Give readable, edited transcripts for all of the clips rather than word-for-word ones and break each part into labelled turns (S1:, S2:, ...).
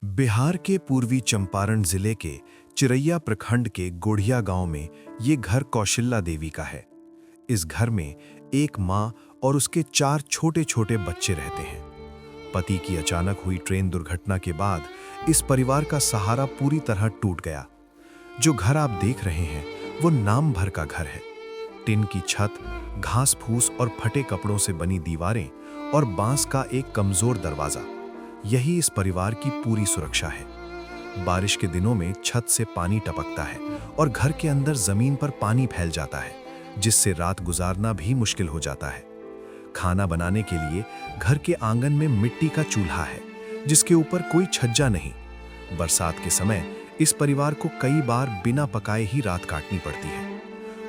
S1: बिहार के पूर्वी चंपारण जिले के चिरैया प्रखंड के गोढ़िया गांव में ये घर कौशल्या देवी का है। इस घर में एक मां और उसके 4 छोटे-छोटे बच्चे रहते हैं। पति की अचानक हुई ट्रेन दुर्घटना के बाद इस परिवार का सहारा पूरी तरह टूट गया। जो घर आप देख रहे हैं वो नाम भर का घर है। टिन की छत, घास फूस और फटे कपड़ों से बनी दीवारें और बांस का एक कमजोर दरवाजा, यही इस परिवार की पूरी सुरक्षा है। बारिश के दिनों में छत से पानी टपकता है और घर के अंदर जमीन पर पानी फैल जाता है, जिससे रात गुजारना भी मुश्किल हो जाता है। खाना बनाने के लिए घर के आंगन में मिट्टी का चूल्हा है, जिसके ऊपर कोई छज्जा नहीं। बरसात के समय इस परिवार को कई बार बिना पकाए ही रात काटनी पड़ती है।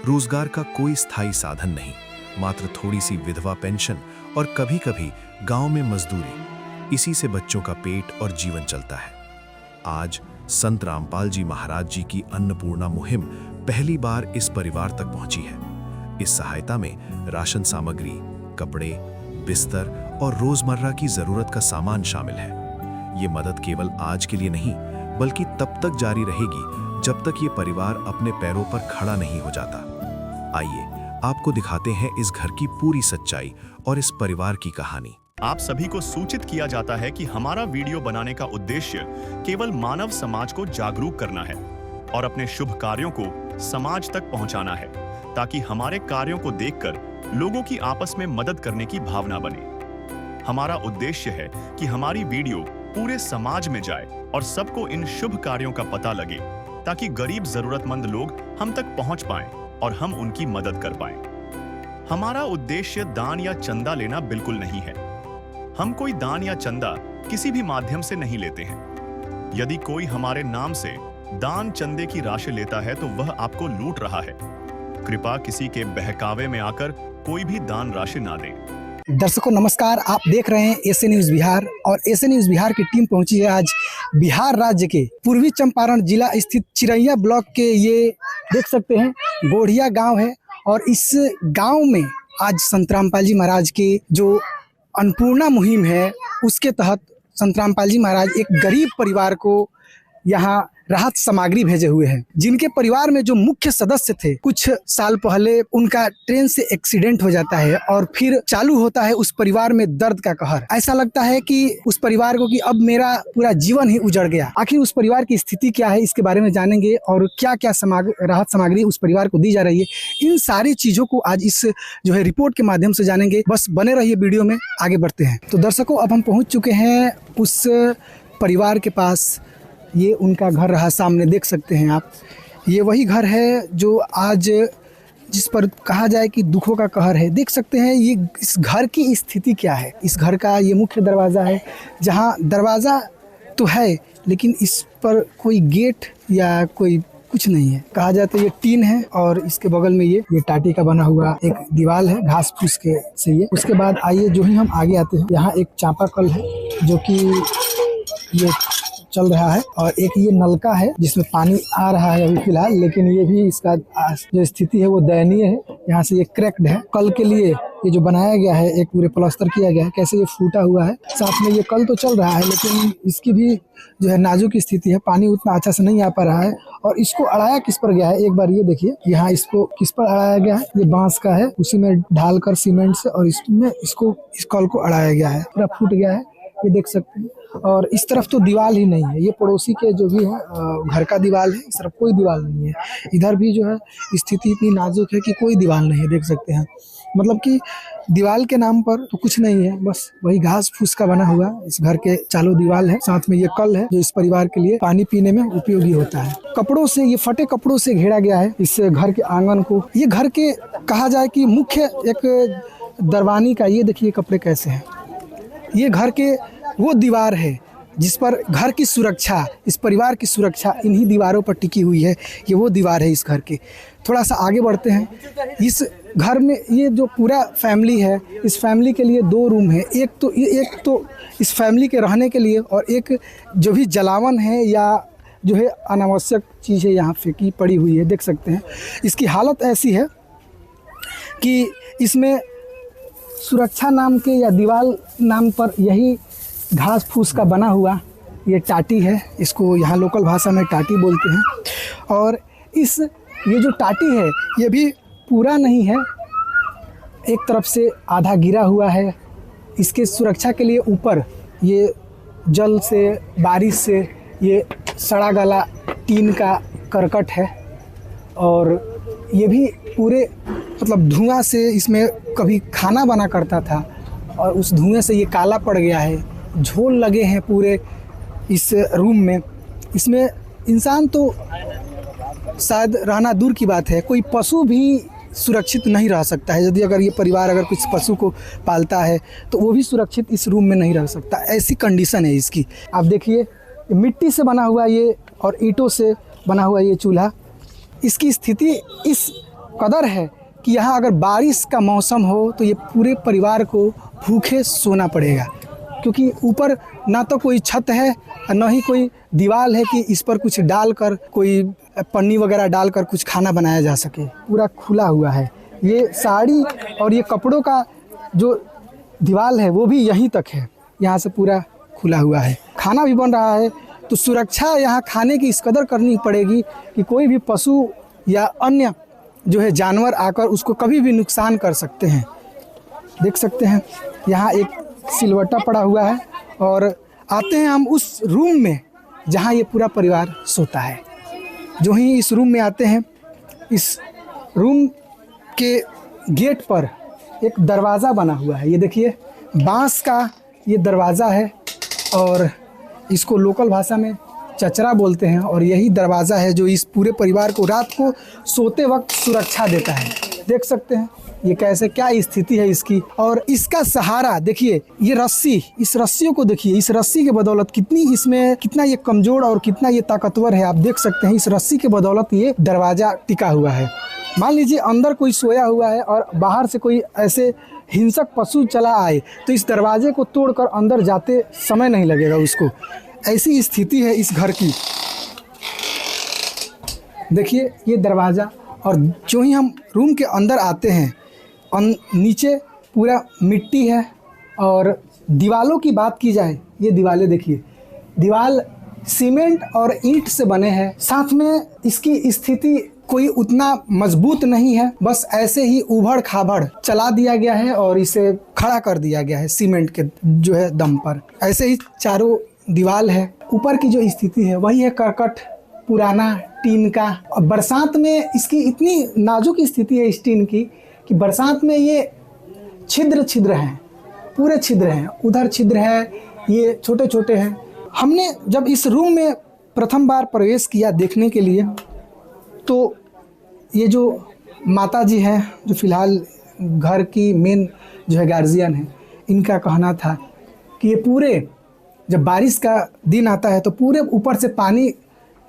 S1: रोजगार का कोई स्थायी साधन नहीं, मात्र थोड़ी सी विधवा पेंशन और कभी-कभी गांव में मजदूरी। इसी से बच्चों का पेट और जीवन चलता है। आज संत रामपाल जी महाराज जी की अन्नपूर्णा मुहिम पहली बार इस परिवार तक पहुंची है। इस सहायता में राशन सामग्री, कपड़े, बिस्तर और रोजमर्रा की जरूरत का सामान शामिल है। ये मदद केवल आज के लिए नहीं, बल्कि तब तक जारी रहेगी जब तक ये परिवार अपने पैरों पर खड़ा नहीं हो जाता। आइए आपको दिखाते हैं इस घर की पूरी सच्चाई और इस परिवार की कहानी।
S2: आप सभी को सूचित किया जाता है कि हमारा वीडियो बनाने का उद्देश्य केवल मानव समाज को जागरूक करना है और अपने शुभ कार्यों को समाज तक पहुंचाना है, ताकि हमारे कार्यों को देखकर लोगों की आपस में मदद करने की भावना बने। हमारा उद्देश्य है कि हमारी वीडियो पूरे समाज में जाए और सबको इन शुभ कार्यों का पता लगे, ताकि गरीब जरूरतमंद लोग हम तक पहुंच पाएं और हम उनकी मदद कर पाएं। हमारा उद्देश्य दान या चंदा लेना बिल्कुल नहीं है। हम कोई दान या चंदा किसी भी माध्यम से नहीं लेते हैं। यदि कोई हमारे नाम से दान चंदे की राशि लेता है तो वह आपको लूट रहा है। कृपया किसी के बहकावे में आकर कोई भी दान राशि ना दें।
S3: दर्शकों नमस्कार, आप देख रहे हैं एसए न्यूज बिहार और एसए न्यूज बिहार की टीम पहुंची है आज बिहार राज्य के पूर्वी चंपारण जिला स्थित चिरैया ब्लॉक के, ये देख सकते हैं गोढ़िया गांव है। और इस गांव में आज संत रामपाल जी महाराज के जो अन्नपूर्णा मुहिम है, उसके तहत संत रामपाल जी महाराज एक गरीब परिवार को यहाँ राहत सामग्री भेजे हुए हैं। जिनके परिवार में जो मुख्य सदस्य थे, कुछ साल पहले उनका ट्रेन से एक्सीडेंट हो जाता है और फिर चालू होता है उस परिवार में दर्द का कहर। ऐसा लगता है कि उस परिवार को कि अब मेरा पूरा जीवन ही उजड़ गया। आखिर उस परिवार की स्थिति क्या है, इसके बारे में जानेंगे और क्या क्या राहत सामग्री उस परिवार को दी जा रही है, इन सारी चीजों को आज इस जो है रिपोर्ट के माध्यम से जानेंगे। बस बने रहिए वीडियो में, आगे बढ़ते हैं। तो दर्शकों अब हम पहुँच चुके हैं उस परिवार के पास। ये उनका घर रहा, सामने देख सकते हैं आप। ये वही घर है जो आज जिस पर कहा जाए कि दुखों का कहर है। देख सकते हैं ये इस घर की स्थिति क्या है। इस घर का ये मुख्य दरवाज़ा है, जहाँ दरवाज़ा तो है लेकिन इस पर कोई गेट या कोई कुछ नहीं है। कहा जाए तो ये टीन है और इसके बगल में ये टाटी का बना हुआ एक दीवार है, घास फूस के से ये। उसके बाद आइए जो ही हम आगे आते हैं, यहाँ एक चापाकल है जो कि ये चल रहा है और एक ये नलका है जिसमें पानी आ रहा है अभी फिलहाल, लेकिन ये भी इसका जो स्थिति है वो दयनीय है। यहाँ से ये क्रैक्ड है। कल के लिए ये जो बनाया गया है, एक पूरे प्लास्टर किया गया है, कैसे ये फूटा हुआ है। साथ में ये कल तो चल रहा है लेकिन इसकी भी जो है नाजुक स्थिति है, पानी उतना अच्छा से नहीं आ पा रहा है। और इसको अड़ाया किस पर गया है, एक बार ये देखिए यहाँ इसको किस पर अड़ाया गया है। ये बांस का है, उसी में ढालकर सीमेंट से और इसमें इस कल को अड़ाया गया है। पूरा फूट गया है, ये देख सकते हैं। और इस तरफ तो दीवार ही नहीं है, ये पड़ोसी के जो भी है घर का दीवार है, इस तरफ कोई दीवार नहीं है। इधर भी जो है स्थिति इतनी नाजुक है कि कोई दीवार नहीं है, देख सकते हैं। मतलब कि दीवार के नाम पर तो कुछ नहीं है, बस वही घास फूस का बना हुआ इस घर के चारों दीवार है। साथ में ये कल है जो इस परिवार के लिए पानी पीने में उपयोगी होता है। कपड़ों से, ये फटे कपड़ों से घेरा गया है इस घर के आंगन को। ये घर के कहा जाए कि मुख्य एक दरवानी का, ये देखिए कपड़े कैसे हैं। ये घर के वो दीवार है जिस पर घर की सुरक्षा, इस परिवार की सुरक्षा इन्हीं दीवारों पर टिकी हुई है। ये वो दीवार है इस घर के। थोड़ा सा आगे बढ़ते हैं। इस घर में ये जो पूरा फैमिली है, इस फैमिली के लिए 2 रूम है। एक तो इस फैमिली के रहने के लिए और एक जो भी जलावन है या जो है अनावश्यक चीज़ें यहाँ फेंकी पड़ी हुई है, देख सकते हैं। इसकी हालत ऐसी है कि इसमें सुरक्षा नाम के या दीवार नाम पर यही घास फूस का बना हुआ ये टाटी है, इसको यहाँ लोकल भाषा में टाटी बोलते हैं। और ये जो टाटी है ये भी पूरा नहीं है, एक तरफ से आधा गिरा हुआ है। इसके सुरक्षा के लिए ऊपर ये जल से, बारिश से ये सड़ा गला टीन का करकट है। और ये भी पूरे मतलब धुआं से, इसमें कभी खाना बना करता था और उस धुएं से ये काला पड़ गया है। झोल लगे हैं पूरे इस रूम में। इसमें इंसान तो शायद रहना दूर की बात है, कोई पशु भी सुरक्षित नहीं रह सकता है। यदि अगर ये परिवार अगर कुछ पशु को पालता है तो वो भी सुरक्षित इस रूम में नहीं रह सकता, ऐसी कंडीशन है इसकी। आप देखिए मिट्टी से बना हुआ ये और ईंटों से बना हुआ ये चूल्हा, इसकी स्थिति इस कदर है कि यहाँ अगर बारिश का मौसम हो तो ये पूरे परिवार को भूखे सोना पड़ेगा, क्योंकि ऊपर ना तो कोई छत है और ना ही कोई दीवार है कि इस पर कुछ डालकर, कोई पन्नी वगैरह डालकर कुछ खाना बनाया जा सके। पूरा खुला हुआ है। ये साड़ी और ये कपड़ों का जो दीवार है वो भी यहीं तक है, यहाँ से पूरा खुला हुआ है। खाना भी बन रहा है तो सुरक्षा यहाँ खाने की इस कदर करनी पड़ेगी कि कोई भी पशु या अन्य जो है जानवर आकर उसको कभी भी नुकसान कर सकते हैं। देख सकते हैं यहाँ एक सिलवट्टा पड़ा हुआ है। और आते हैं हम उस रूम में जहाँ ये पूरा परिवार सोता है। जो ही इस रूम में आते हैं, इस रूम के गेट पर एक दरवाज़ा बना हुआ है। ये देखिए बांस का ये दरवाज़ा है और इसको लोकल भाषा में चचरा बोलते हैं। और यही दरवाज़ा है जो इस पूरे परिवार को रात को सोते वक्त सुरक्षा देता है। देख सकते हैं ये कैसे, क्या स्थिति है इसकी। और इसका सहारा देखिए, ये रस्सी, इस रस्सियों को देखिए, इस रस्सी के बदौलत कितना ये कमज़ोर और कितना ये ताकतवर है। आप देख सकते हैं इस रस्सी के बदौलत ये दरवाज़ा टिका हुआ है। मान लीजिए अंदर कोई सोया हुआ है और बाहर से कोई ऐसे हिंसक पशु चला आए तो इस दरवाजे को तोड़कर अंदर जाते समय नहीं लगेगा उसको। ऐसी स्थिति है इस घर की। देखिए ये दरवाज़ा, और जो ही हम रूम के अंदर आते हैं नीचे पूरा मिट्टी है। और दीवालों की बात की जाए, ये दीवारें देखिए, दीवार सीमेंट और ईंट से बने हैं। साथ में इसकी स्थिति कोई उतना मजबूत नहीं है, बस ऐसे ही उभड़ खाबड़ चला दिया गया है और इसे खड़ा कर दिया गया है सीमेंट के जो है दम पर। ऐसे ही चारों दीवार है। ऊपर की जो स्थिति है वही है करकट, पुराना टीन का। और बरसात में इसकी इतनी नाजुक स्थिति है इस टीन की कि बरसात में ये छिद्र हैं, पूरे छिद्र हैं, उधर छिद्र है, ये छोटे छोटे हैं। हमने जब इस रूम में प्रथम बार प्रवेश किया देखने के लिए, तो ये जो माता जी हैं जो फ़िलहाल घर की मेन जो है गार्जियन है, इनका कहना था कि ये पूरे जब बारिश का दिन आता है तो पूरे ऊपर से पानी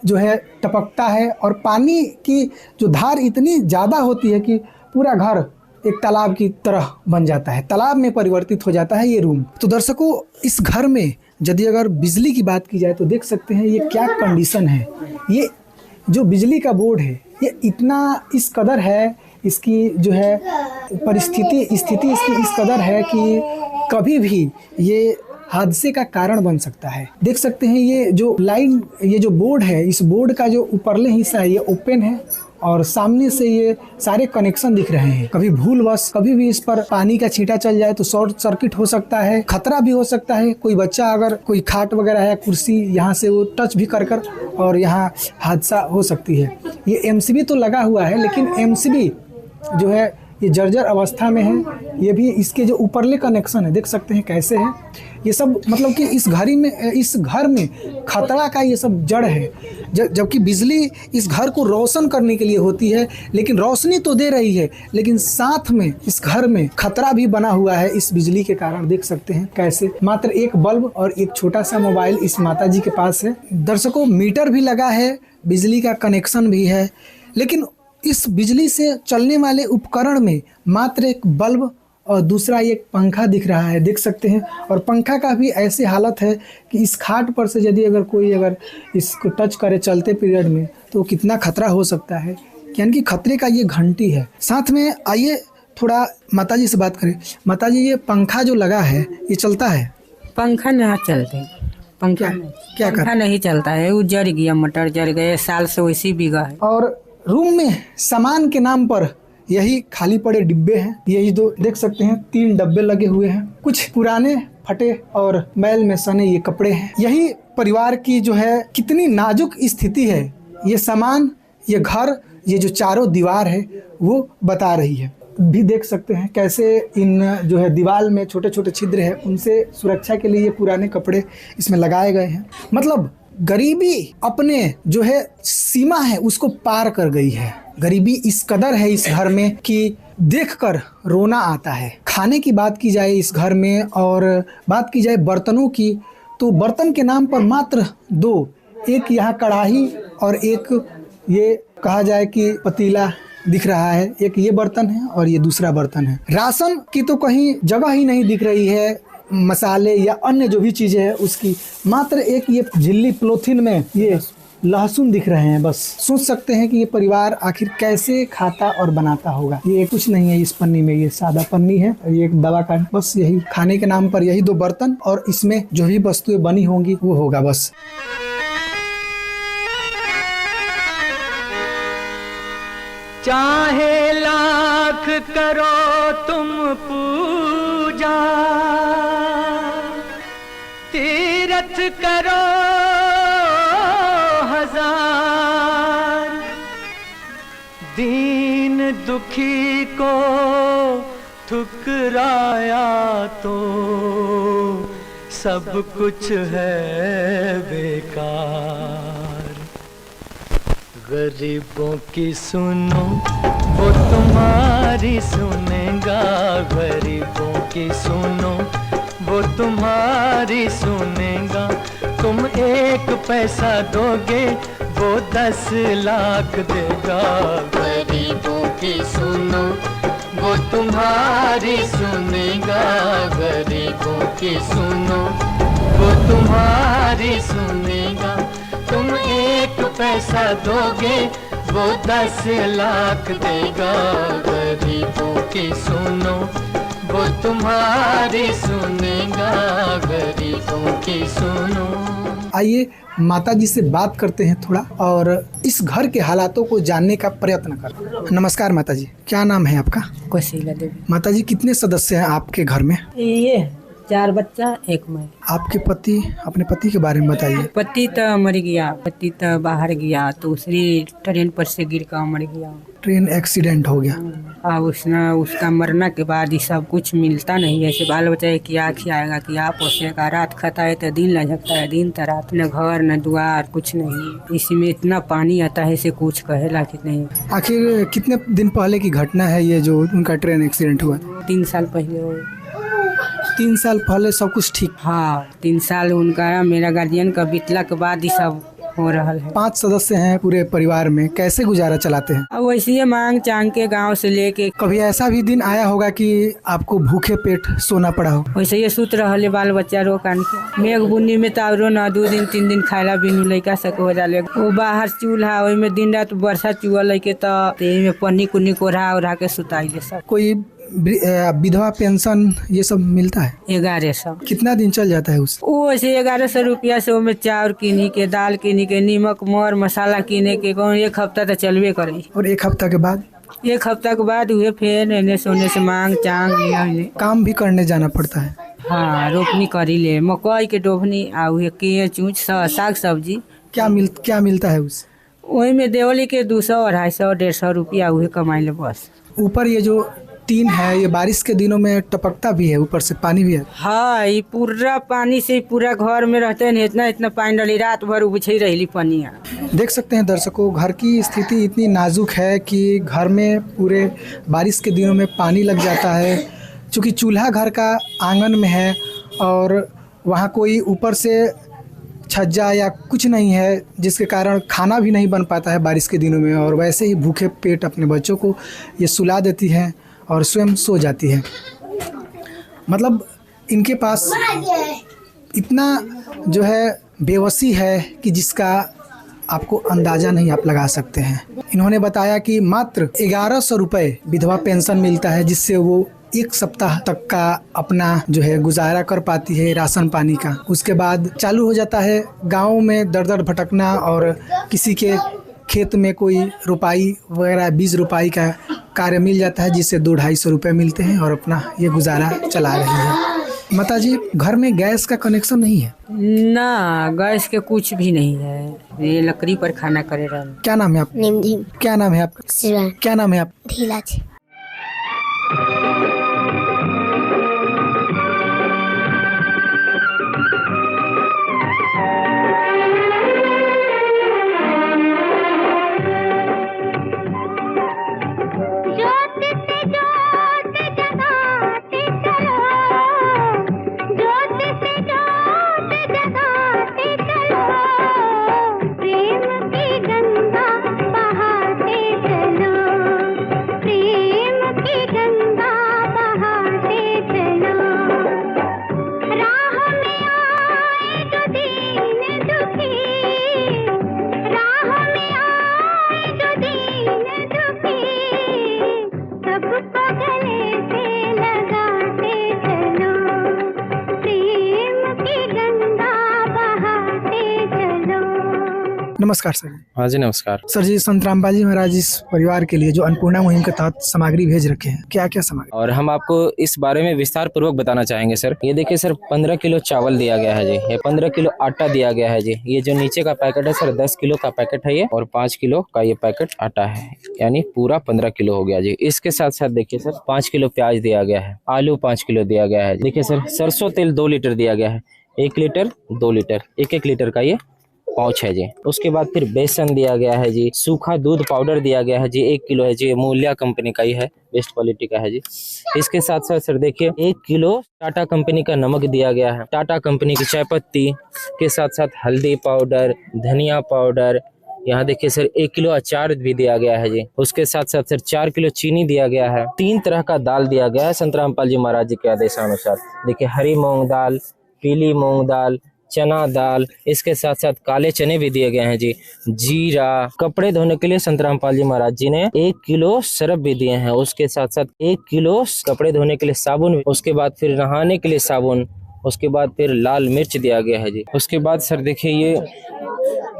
S3: जो है टपकता है और पानी की जो धार इतनी ज़्यादा होती है कि पूरा घर एक तालाब की तरह बन जाता है, तालाब में परिवर्तित हो जाता है ये रूम। तो दर्शकों, इस घर में यदि अगर बिजली की बात की जाए तो देख सकते हैं ये क्या कंडीशन है। ये जो बिजली का बोर्ड है ये इतना इस कदर है, इसकी जो है स्थिति इसकी इस कदर है कि कभी भी ये हादसे का कारण बन सकता है। देख सकते हैं ये जो लाइन, ये जो बोर्ड है, इस बोर्ड का जो ऊपरले हिस्सा है ये ओपन है और सामने से ये सारे कनेक्शन दिख रहे हैं। कभी भूलवश कभी भी इस पर पानी का छींटा चल जाए तो शॉर्ट सर्किट हो सकता है, खतरा भी हो सकता है। कोई बच्चा अगर कोई खाट वगैरह है, कुर्सी, यहाँ से वो टच भी कर और यहाँ हादसा हो सकती है। ये एमसीबी तो लगा हुआ है, लेकिन एमसीबी जो है ये जर्जर अवस्था में है। ये भी इसके जो ऊपरले कनेक्शन है देख सकते हैं कैसे है। ये सब मतलब कि इस घर में खतरा का ये सब जड़ है। जबकि बिजली इस घर को रोशन करने के लिए होती है, लेकिन रोशनी तो दे रही है, लेकिन साथ में इस घर में खतरा भी बना हुआ है इस बिजली के कारण। देख सकते हैं कैसे मात्र एक बल्ब और एक छोटा सा मोबाइल इस माताजी के पास है। दर्शकों, मीटर भी लगा है, बिजली का कनेक्शन भी है, लेकिन इस बिजली से चलने वाले उपकरण में मात्र एक बल्ब और दूसरा एक पंखा दिख रहा है, देख सकते हैं। और पंखा का भी ऐसी हालत है कि इस खाट पर से यदि कोई इसको टच करे चलते पीरियड में तो कितना खतरा हो सकता है, यानी कि खतरे का ये घंटी है। साथ में आइए थोड़ा माताजी से बात करें। माताजी, ये पंखा जो लगा है ये चलता है?
S4: पंखा ना चलते। पंखा
S3: क्या कर
S4: पंखा नहीं चलता है, वो जल गया, मोटर जल गए, साल से वैसे ही बिगा है।
S3: और रूम में सामान के नाम पर यही खाली पड़े डिब्बे हैं। यही दो देख सकते हैं, 3 डब्बे लगे हुए हैं। कुछ पुराने फटे और मैल में सने ये कपड़े हैं। यही परिवार की जो है कितनी नाजुक स्थिति है, ये सामान, ये घर, ये जो चारों दीवार है वो बता रही है। भी देख सकते हैं कैसे इन जो है दीवार में छोटे छोटे छिद्र है, उनसे सुरक्षा के लिए ये पुराने कपड़े इसमें लगाए गए हैं। मतलब गरीबी अपने जो है सीमा है उसको पार कर गई है। गरीबी इस कदर है इस घर में कि देखकर रोना आता है। खाने की बात की जाए इस घर में और बात की जाए बर्तनों की, तो बर्तन के नाम पर मात्र 2, एक यहाँ कढ़ाई और एक ये कहा जाए कि पतीला दिख रहा है। एक ये बर्तन है और ये दूसरा बर्तन है। राशन की तो कहीं जगह ही नहीं दिख रही है, मसाले या अन्य जो भी चीजें हैं उसकी, मात्र एक ये झिल्ली पॉलीथिन में ये लहसुन दिख रहे हैं। बस सोच सकते हैं कि ये परिवार आखिर कैसे खाता और बनाता होगा। ये कुछ नहीं है इस पन्नी में, ये सादा पन्नी है, ये एक दवा का, बस यही खाने के नाम पर यही 2 बर्तन और इसमें जो भी वस्तुएं बनी होंगी वो होगा बस।
S5: चाहे लाख करो तुम पूजा, तीरथ करो हजार, दीन दुखी को ठुकराया तो सब कुछ है बेकार। गरीबों की सुनो वो तुम्हारी सुनेगा, गरीबों की सुनो वो तुम्हारी सुनेगा। तुम 1 पैसा दोगे वो 10 लाख देगा। गरीबों की सुनो वो तुम्हारी सुनेगा, गरीबों की सुनो वो तुम्हारी सुनेगा। तुम 1 पैसा दोगे वो 10 लाख देगा। गरीबों की सुनो वो तुम्हारी सुनेगा, गरीबों की सुनो।
S3: आइए माता जी से बात करते हैं थोड़ा और इस घर के हालातों को जानने का प्रयत्न करते हैं। नमस्कार माता जी, क्या नाम है आपका?
S4: कोशिला देवी।
S3: माता जी कितने सदस्य हैं आपके घर में?
S4: ये 4 बच्चा, 1 मैं।
S3: आपके पति, अपने पति के बारे में बताइए।
S4: पति तो मर गया, पति तो बाहर गया, दूसरी ट्रेन पर से गिर कर मर गया।
S3: ट्रेन एक्सीडेंट हो गया।
S4: अब उसका मरना के बाद ये सब कुछ मिलता नहीं है। ऐसे बाल बच्चा क्या खिलाएगा, क्या पोसेगा? रात खाता है तो दिन लझकता है, दिन तो रात। न घर न द्वार कुछ नहीं, इसी में इतना पानी आता है, इसे कुछ कहेला कि नहीं।
S3: आखिर कितने दिन पहले की घटना है ये जो उनका ट्रेन एक्सीडेंट हुआ?
S4: 3 साल पहले।
S3: 3 साल पहले सब कुछ ठीक?
S4: हाँ, 3 साल उनका मेरा गार्जियन का बीतला के बाद ये सब हो रहा है।
S3: 5 सदस्य हैं पूरे परिवार में, कैसे गुजारा चलाते हैं?
S4: अब वैसे ही मांग चांग के गांव से लेके।
S3: कभी ऐसा भी दिन आया होगा कि आपको भूखे पेट सोना पड़ा हो?
S4: वैसे ही सुत रहे बाल बच्चा रो कान के। मेघ बुन्नी में तो रो न 2 दिन 3 दिन खायला बिनु लैका सक हो जाले। वो बाहर चूल्हा ओहि में दिन रात वर्षा चुआ लैके तो में पन्नी कुन्नी कोढ़ा ओढ़ा के सुताई दे सब।
S3: कोई विधवा पेंशन ये सब मिलता है?
S4: 1100।
S3: कितना दिन चल जाता है उस?
S4: वो ऐसे 1100 रुपया से में चाउर किनी के, दाल किनी के, नीमक मर मसाला किने के, 1 हफ्ता तो चलवे करे।
S3: और 1 हफ्ता के बाद?
S4: 1 हफ्ता के बाद हुए फिर एने सोने से मांग चांग ले।
S3: काम भी करने जाना पड़ता है?
S4: हाँ, रोपनी करी ले, मकई के डोभनी आ के चूच साग सब्जी।
S3: क्या मिलता है उस?
S4: वही में देवली के 200 250 150 रुपया हुए कमाई ले बस।
S3: ऊपर ये जो टीन है ये बारिश के दिनों में टपकता भी है, ऊपर से पानी भी है?
S4: हाँ, ये पूरा पानी से पूरा घर में रहते हैं, इतना पानी डाली, रात भर उबछी रही पनिया।
S3: देख सकते हैं दर्शकों, घर की स्थिति इतनी नाजुक है कि घर में पूरे बारिश के दिनों में पानी लग जाता है। चूँकि चूल्हा घर का आंगन में है और वहाँ कोई ऊपर से छज्जा या कुछ नहीं है, जिसके कारण खाना भी नहीं बन पाता है बारिश के दिनों में। और वैसे ही भूखे पेट अपने बच्चों को ये सुला देती है और स्वयं सो जाती है। मतलब इनके पास इतना जो है बेबसी है कि जिसका आपको अंदाज़ा नहीं आप लगा सकते हैं। इन्होंने बताया कि मात्र 1100 रुपये विधवा पेंशन मिलता है, जिससे वो एक सप्ताह तक का अपना जो है गुजारा कर पाती है राशन पानी का। उसके बाद चालू हो जाता है गाँव में दर दर भटकना, और किसी के खेत में कोई रुपाई वगैरह 20 रुपाई का कार्य मिल जाता है, जिससे 200-250 रुपये मिलते हैं और अपना ये गुजारा चला रही है। माता जी, घर में गैस का कनेक्शन नहीं है?
S4: ना, गैस के कुछ भी नहीं है, ये लकड़ी पर खाना करे रहा।
S3: क्या नाम है आपका?
S6: निमधिम।
S3: क्या नाम है आपका?
S6: शिवान।
S3: क्या नाम है आपका?
S6: धीलाज।
S3: नमस्कार सर।
S7: हाँ जी नमस्कार।
S3: सर जी, संत रामपाल जी महाराज इस परिवार के लिए जो अन्नपूर्णा मुहिम के तहत सामग्री भेज रखे हैं, क्या क्या सामग्री?
S7: और हम आपको इस बारे में विस्तार पूर्वक बताना चाहेंगे सर। ये देखिए सर, 15 किलो चावल दिया गया है जी, ये 15 किलो आटा दिया गया है जी, ये जो नीचे का पैकेट है सर 10 किलो का पैकेट है ये, और 5 किलो का ये पैकेट आटा है, यानी पूरा 15 किलो हो गया जी। इसके साथ साथ देखिए सर 5 किलो प्याज दिया गया है, आलू 5 किलो दिया गया है। देखिए सर, सरसों तेल 2 लीटर दिया गया है, 1 लीटर 2 लीटर 1-1 लीटर का ये पाउच है जी। उसके बाद फिर बेसन दिया गया है जी, सूखा दूध पाउडर दिया गया है जी, 1 किलो है जी, मूल्या कंपनी का ही है, बेस्ट क्वालिटी का है जी। इसके साथ साथ सर देखिए 1 किलो टाटा कंपनी का नमक दिया गया है, टाटा कंपनी की चाय पत्ती के साथ साथ हल्दी पाउडर, धनिया पाउडर, यहाँ देखिए सर 1 किलो अचार भी दिया गया है जी। उसके साथ साथ सर 4 किलो चीनी दिया गया है, 3 तरह का दाल दिया गया है संत रामपाल जी महाराज जी के आदेशानुसार। देखिए हरी मूंग दाल, पीली मूंग दाल, चना दाल, इसके साथ साथ काले चने भी दिए गए हैं जी, जीरा। कपड़े धोने के लिए संत रामपाल जी महाराज जी ने 1 किलो सरफ भी दिए हैं, उसके साथ साथ 1 किलो कपड़े धोने के लिए साबुन, उसके बाद फिर नहाने के लिए साबुन, उसके बाद फिर लाल मिर्च दिया गया है जी। उसके बाद सर देखिए ये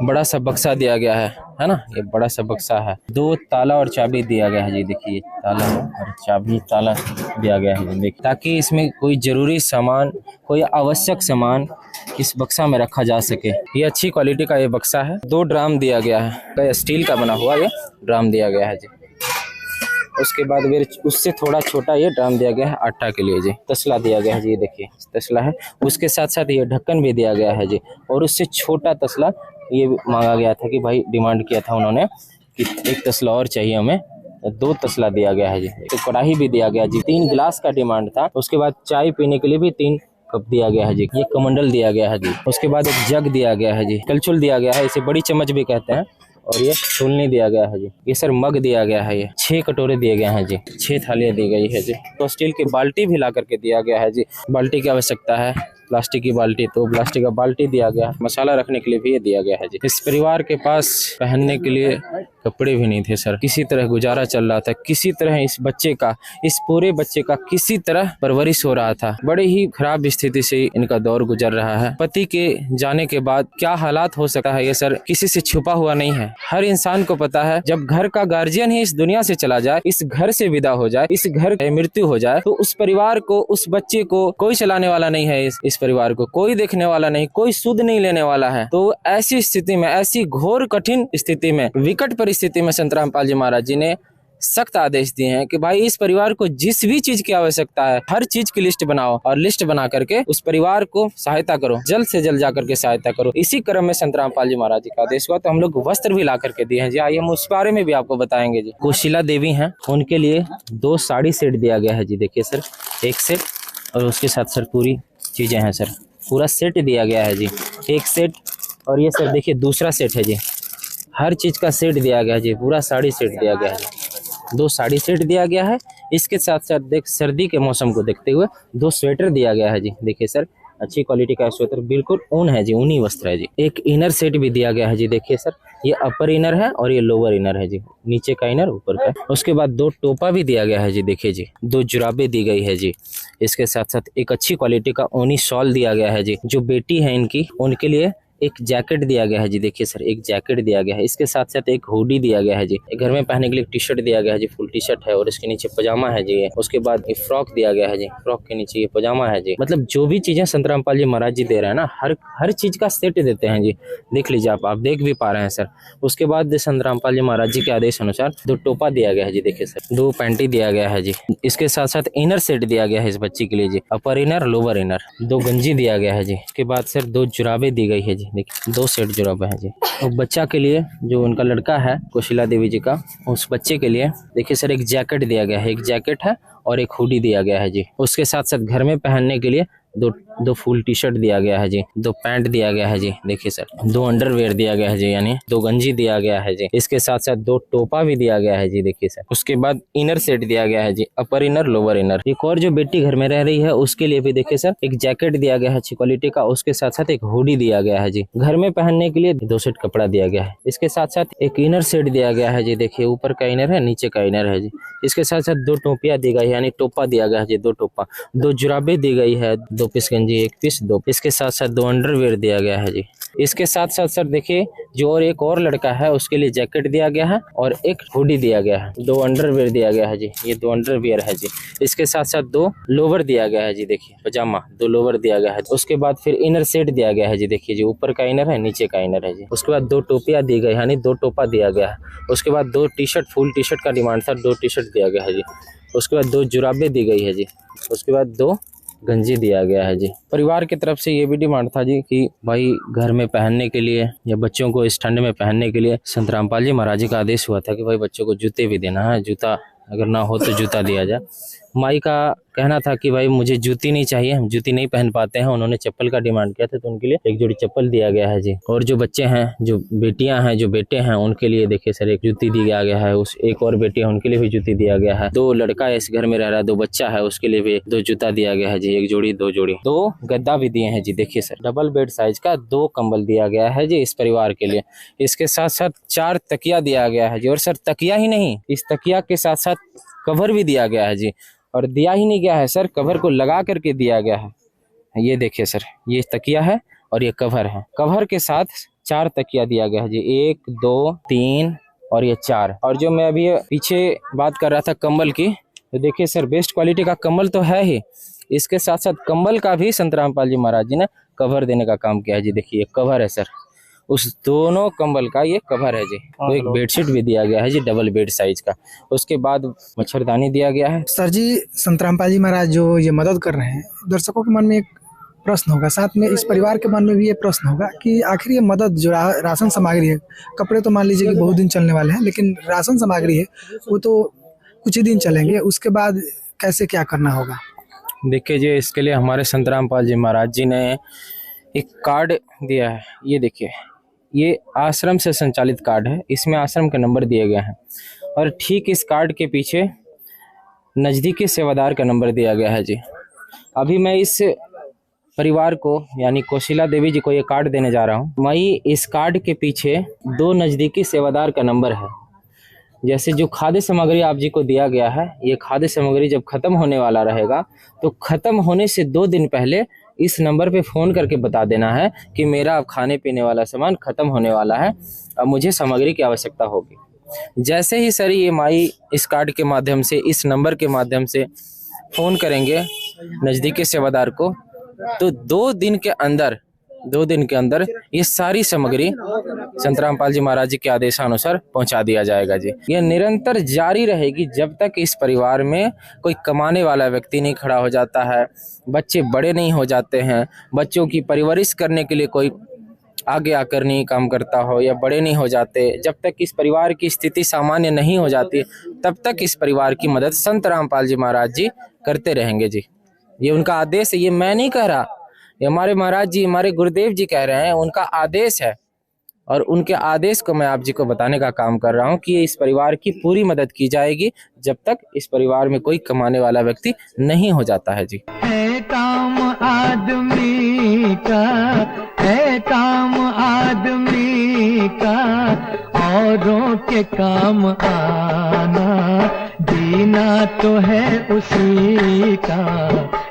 S7: बड़ा सा बक्सा दिया गया है ना, ये बड़ा सा बक्सा है, 2 ताला और चाबी दिया गया है जी। देखिए ताला और चाबी, ताला दिया गया है जी, देखिए, ताकि इसमें कोई जरूरी सामान, कोई आवश्यक सामान इस बक्सा में रखा जा सके। ये अच्छी क्वालिटी का ये बक्सा है। 2 ड्राम दिया गया है, स्टील का बना हुआ ये ड्राम दिया गया है जी। उसके बाद फिर उससे थोड़ा छोटा ये ड्राम दिया गया है आटा के लिए जी। तसला दिया गया है जी, ये देखिए तसला है। उसके साथ साथ ये ढक्कन भी दिया गया है जी, और उससे छोटा तसला ये मांगा गया था कि भाई डिमांड किया था उन्होंने कि 1 तसला और चाहिए हमें, 2 तसला दिया गया है जी। तो कढ़ाई भी दिया गया जी, 3 गिलास का डिमांड था। उसके बाद चाय पीने के लिए भी 3 कप दिया गया है जी। ये कमंडल दिया गया है जी। उसके बाद एक जग दिया गया है जी, कलछुल दिया गया है, इसे बड़ी चम्मच भी कहते हैं, और ये छूलनी दिया गया है जी। ये सर मग दिया गया है, ये 6 कटोरे दिए गए हैं जी, 6 थालियाँ दी गई है जी। तो स्टील की बाल्टी भी ला करके दिया गया है जी, बाल्टी की आवश्यकता है, प्लास्टिक की बाल्टी, तो प्लास्टिक का बाल्टी दिया गया। मसाला रखने के लिए भी ये दिया गया है जी। इस परिवार के पास पहनने के लिए कपड़े भी नहीं थे सर, किसी तरह गुजारा चल रहा था, किसी तरह इस बच्चे का, इस पूरे बच्चे का किसी तरह परवरिश हो रहा था। बड़े ही खराब स्थिति से इनका दौर गुजर रहा है। पति के जाने के बाद क्या हालात हो सकता है ये सर किसी से छुपा हुआ नहीं है। हर इंसान को पता है, जब घर का गार्जियन ही इस दुनिया से चला जाए, इस घर से विदा हो जाए, इस घर की मृत्यु हो जाए, तो उस परिवार को, उस बच्चे को कोई चलाने वाला नहीं है, इस परिवार को कोई देखने वाला नहीं, कोई सुध नहीं लेने वाला है। तो ऐसी स्थिति में, ऐसी घोर कठिन स्थिति में, विकट परिस्थिति में संत रामपाल जी महाराज जी ने सख्त आदेश दिए हैं कि भाई इस परिवार को जिस भी चीज की आवश्यकता है, हर चीज की लिस्ट बनाओ, और लिस्ट बना करके उस परिवार को सहायता करो, जल्द से जल्द जाकर के सहायता करो। इसी क्रम में संत रामपाल जी महाराज जी का आदेश हुआ, तो हम लोग वस्त्र भी ला करके दिए हैं जी। आइए हम उस बारे में भी आपको बताएंगे जी। कोशिला देवी हैं, उनके लिए 2 साड़ी सेट दिया गया है जी। देखिए सर 1 सेट, और उसके साथ सर पूरी चीजें हैं सर, पूरा सेट दिया गया है जी, 1 सेट। और ये सर देखिए दूसरा सेट है जी, हर चीज का सेट दिया गया है जी, पूरा साड़ी सेट दिया गया है, 2 साड़ी सेट दिया गया है। इसके साथ साथ देख सर्दी के मौसम को देखते हुए 2 स्वेटर दिया गया है जी। देखिए सर अच्छी क्वालिटी का स्वेटर, बिल्कुल ऊन है जी, ऊनी वस्त्र है जी। एक इनर सेट भी दिया गया है जी, देखिए सर, ये अपर इनर है और ये लोअर इनर है जी, नीचे का इनर ऊपर का। उसके बाद 2 टोपा भी दिया गया है जी, देखिए जी, 2 जुराबे दी गई है जी। इसके साथ साथ एक अच्छी क्वालिटी का ऊनी शॉल दिया गया है जी। जो बेटी है इनकी, उनके लिए एक जैकेट दिया गया है जी, देखिए सर, एक जैकेट दिया गया है। इसके साथ साथ एक हुडी दिया गया है जी। घर में पहनने के लिए टी शर्ट दिया गया है जी, फुल टी शर्ट है, और इसके नीचे पजामा है जी। उसके बाद एक फ्रॉक दिया गया है जी, फ्रॉक के नीचे ये पजामा है जी। मतलब जो भी चीजें संत रामपाल जी महाराज जी दे रहे हैं ना, हर चीज का सेट देते हैं जी। देख लीजिए, आप देख भी पा रहे हैं सर। उसके बाद संत रामपाल जी महाराज जी के आदेश अनुसार 2 टोपा दिया गया है जी, देखिए सर, 2 पैंटी दिया गया है जी। इसके साथ साथ इनर सेट दिया गया है इस बच्ची के लिए जी, अपर इनर लोअर इनर, 2 गंजी दिया गया है जी। उसके बाद सर 2 जुराबे दी गई है जी, देखिए 2 सेट जुराबे हैं जी। और बच्चा के लिए, जो उनका लड़का है कोशिला देवी जी का, उस बच्चे के लिए देखिए सर एक जैकेट दिया गया है, एक जैकेट है और एक हुडी दिया गया है जी। उसके साथ साथ घर में पहनने के लिए दो फुल टी शर्ट दिया गया है जी, 2 पैंट दिया गया है जी, देखिए सर, 2 अंडरवेयर दिया गया है जी, यानी 2 गंजी दिया गया है जी। इसके साथ साथ 2 टोपा भी दिया गया है जी, देखिए सर। उसके बाद इनर सेट दिया गया है जी, अपर इनर लोअर इनर। एक और जो बेटी घर में रह रही है उसके लिए भी देखिए सर एक जैकेट दिया गया है अच्छी क्वालिटी का, उसके साथ साथ एक हुडी दिया गया है जी। घर में पहनने के लिए 2 सेट कपड़ा दिया गया है। इसके साथ साथ एक इनर सेट दिया गया है जी, देखिए ऊपर का इनर है, नीचे का इनर है जी। इसके साथ साथ 2 टोपियां दी गई है, यानी टोपा दिया गया है जी, 2 टोपा, 2 जुराबे दी गई है, 2 पीस गंजी, 1 पीस 2। इसके साथ साथ 2 अंडरवेयर दिया गया है जी। इसके साथ साथ सर देखिए, जो और एक और लड़का है उसके लिए जैकेट दिया गया है और एक हुडी दिया गया है, 2 अंडरवेयर दिया गया है जी, ये 2 अंडरवेयर है जी। इसके साथ साथ 2 लोवर दिया गया है जी, देखिए पजामा, 2 लोवर दिया गया है। उसके बाद फिर इनर सेट दिया गया है जी, देखिए जी, ऊपर का इनर है, नीचे का इनर है जी। उसके बाद 2 टोपियां दी गई, यानी 2 टोपा दिया गया है। उसके बाद 2 T shirt, full T shirt का डिमांड था, 2 टी शर्ट दिया गया है जी। उसके बाद 2 जुराबे दी गई है जी। उसके बाद 2 गंजी दिया गया है जी। परिवार की तरफ से ये भी डिमांड था जी कि भाई घर में पहनने के लिए या बच्चों को इस ठंड में पहनने के लिए संत रामपाल जी महाराज जी का आदेश हुआ था कि भाई बच्चों को जूते भी देना है, जूता अगर ना हो तो जूता दिया जाए। माई का कहना था कि भाई मुझे जूती नहीं चाहिए, हम जूती नहीं पहन पाते हैं। उन्होंने चप्पल का डिमांड किया था, तो उनके लिए एक जोड़ी चप्पल दिया गया है जी। और जो बच्चे हैं, जो बेटियां हैं, जो बेटे हैं, उनके लिए देखिए सर एक जूती दिया गया है। उस एक और बेटी है, उनके लिए भी जूती दिया गया है। 2 लड़का इस घर में रह रहा है, 2 बच्चा है, उसके लिए भी 2 जूता दिया गया है जी, 1 जोड़ी 2 जोड़ी। 2 गद्दा भी दिए हैं जी, देखिए सर, डबल बेड साइज का 2 कंबल दिया गया है जी इस परिवार के लिए। इसके साथ साथ 4 तकिया दिया गया है जी। और सर तकिया ही नहीं, इस तकिया के साथ साथ कवर भी दिया गया है जी। और दिया ही नहीं गया है सर, कवर को लगा करके दिया गया है। ये देखिए सर, ये तकिया है और ये कवर है। कवर के साथ 4 तकिया दिया गया है जी, 1 2 3 और ये 4। और जो मैं अभी पीछे बात कर रहा था कंबल की, तो देखिए सर बेस्ट क्वालिटी का कंबल तो है ही, इसके साथ साथ कंबल का भी संत रामपाल जी महाराज जी ने कवर देने का काम किया है जी। देखिए कवर है सर, उस दोनों कंबल का ये कवर है जी। तो एक बेडशीट भी दिया गया है जी, डबल बेड साइज का। उसके बाद मच्छरदानी दिया गया है।
S3: सर जी, संत रामपाल जी महाराज जो ये मदद कर रहे हैं, दर्शकों के मन में एक प्रश्न होगा, साथ में इस परिवार के मन में भी ये प्रश्न होगा कि आखिर ये मदद जो राशन सामग्री है, कपड़े तो मान लीजिए कि बहुत दिन चलने वाले हैं, लेकिन राशन सामग्री है वो तो कुछ ही दिन चलेंगे, उसके बाद कैसे क्या करना होगा?
S7: देखिए जी, इसके लिए हमारे संत रामपाल जी महाराज जी ने एक कार्ड दिया है। ये देखिए, ये आश्रम से संचालित कार्ड है, इसमें आश्रम के नंबर दिए गए हैं। और ठीक इस कार्ड के पीछे नज़दीकी सेवादार का नंबर दिया गया है जी। अभी मैं इस परिवार को, यानी कोशिला देवी जी को, ये कार्ड देने जा रहा हूँ। मैं इस कार्ड के पीछे 2 नज़दीकी सेवादार का नंबर है। जैसे जो खाद्य सामग्री आप जी को दिया गया है, ये खाद्य सामग्री जब खत्म होने वाला रहेगा, तो खत्म होने से 2 दिन पहले इस नंबर पे फ़ोन करके बता देना है कि मेरा अब खाने पीने वाला सामान ख़त्म होने वाला है, अब मुझे सामग्री की आवश्यकता होगी। जैसे ही सर ये माई इस कार्ड के माध्यम से, इस नंबर के माध्यम से फ़ोन करेंगे नज़दीकी सेवादार को, तो 2 दिन के अंदर ये सारी सामग्री संत रामपाल जी महाराज जी के आदेशानुसार पहुंचा दिया जाएगा जी। ये निरंतर जारी रहेगी जब तक इस परिवार में कोई कमाने वाला व्यक्ति नहीं खड़ा हो जाता है, बच्चे बड़े नहीं हो जाते हैं, बच्चों की परवरिश करने के लिए कोई आगे आकर नहीं काम करता हो, या बड़े नहीं हो जाते, जब तक इस परिवार की स्थिति सामान्य नहीं हो जाती, तब तक इस परिवार की मदद संत रामपाल जी महाराज जी करते रहेंगे जी। ये उनका आदेश है, ये मैं नहीं कह रहा, ये हमारे महाराज जी, हमारे गुरुदेव जी कह रहे हैं, उनका आदेश है। और उनके आदेश को मैं आप जी को बताने का काम कर रहा हूँ कि इस परिवार की पूरी मदद की जाएगी जब तक इस परिवार में कोई कमाने वाला व्यक्ति नहीं हो जाता है जी।
S5: है काम आदमी का है काम आदमी का, औरों के काम आना, जीना तो है उसी का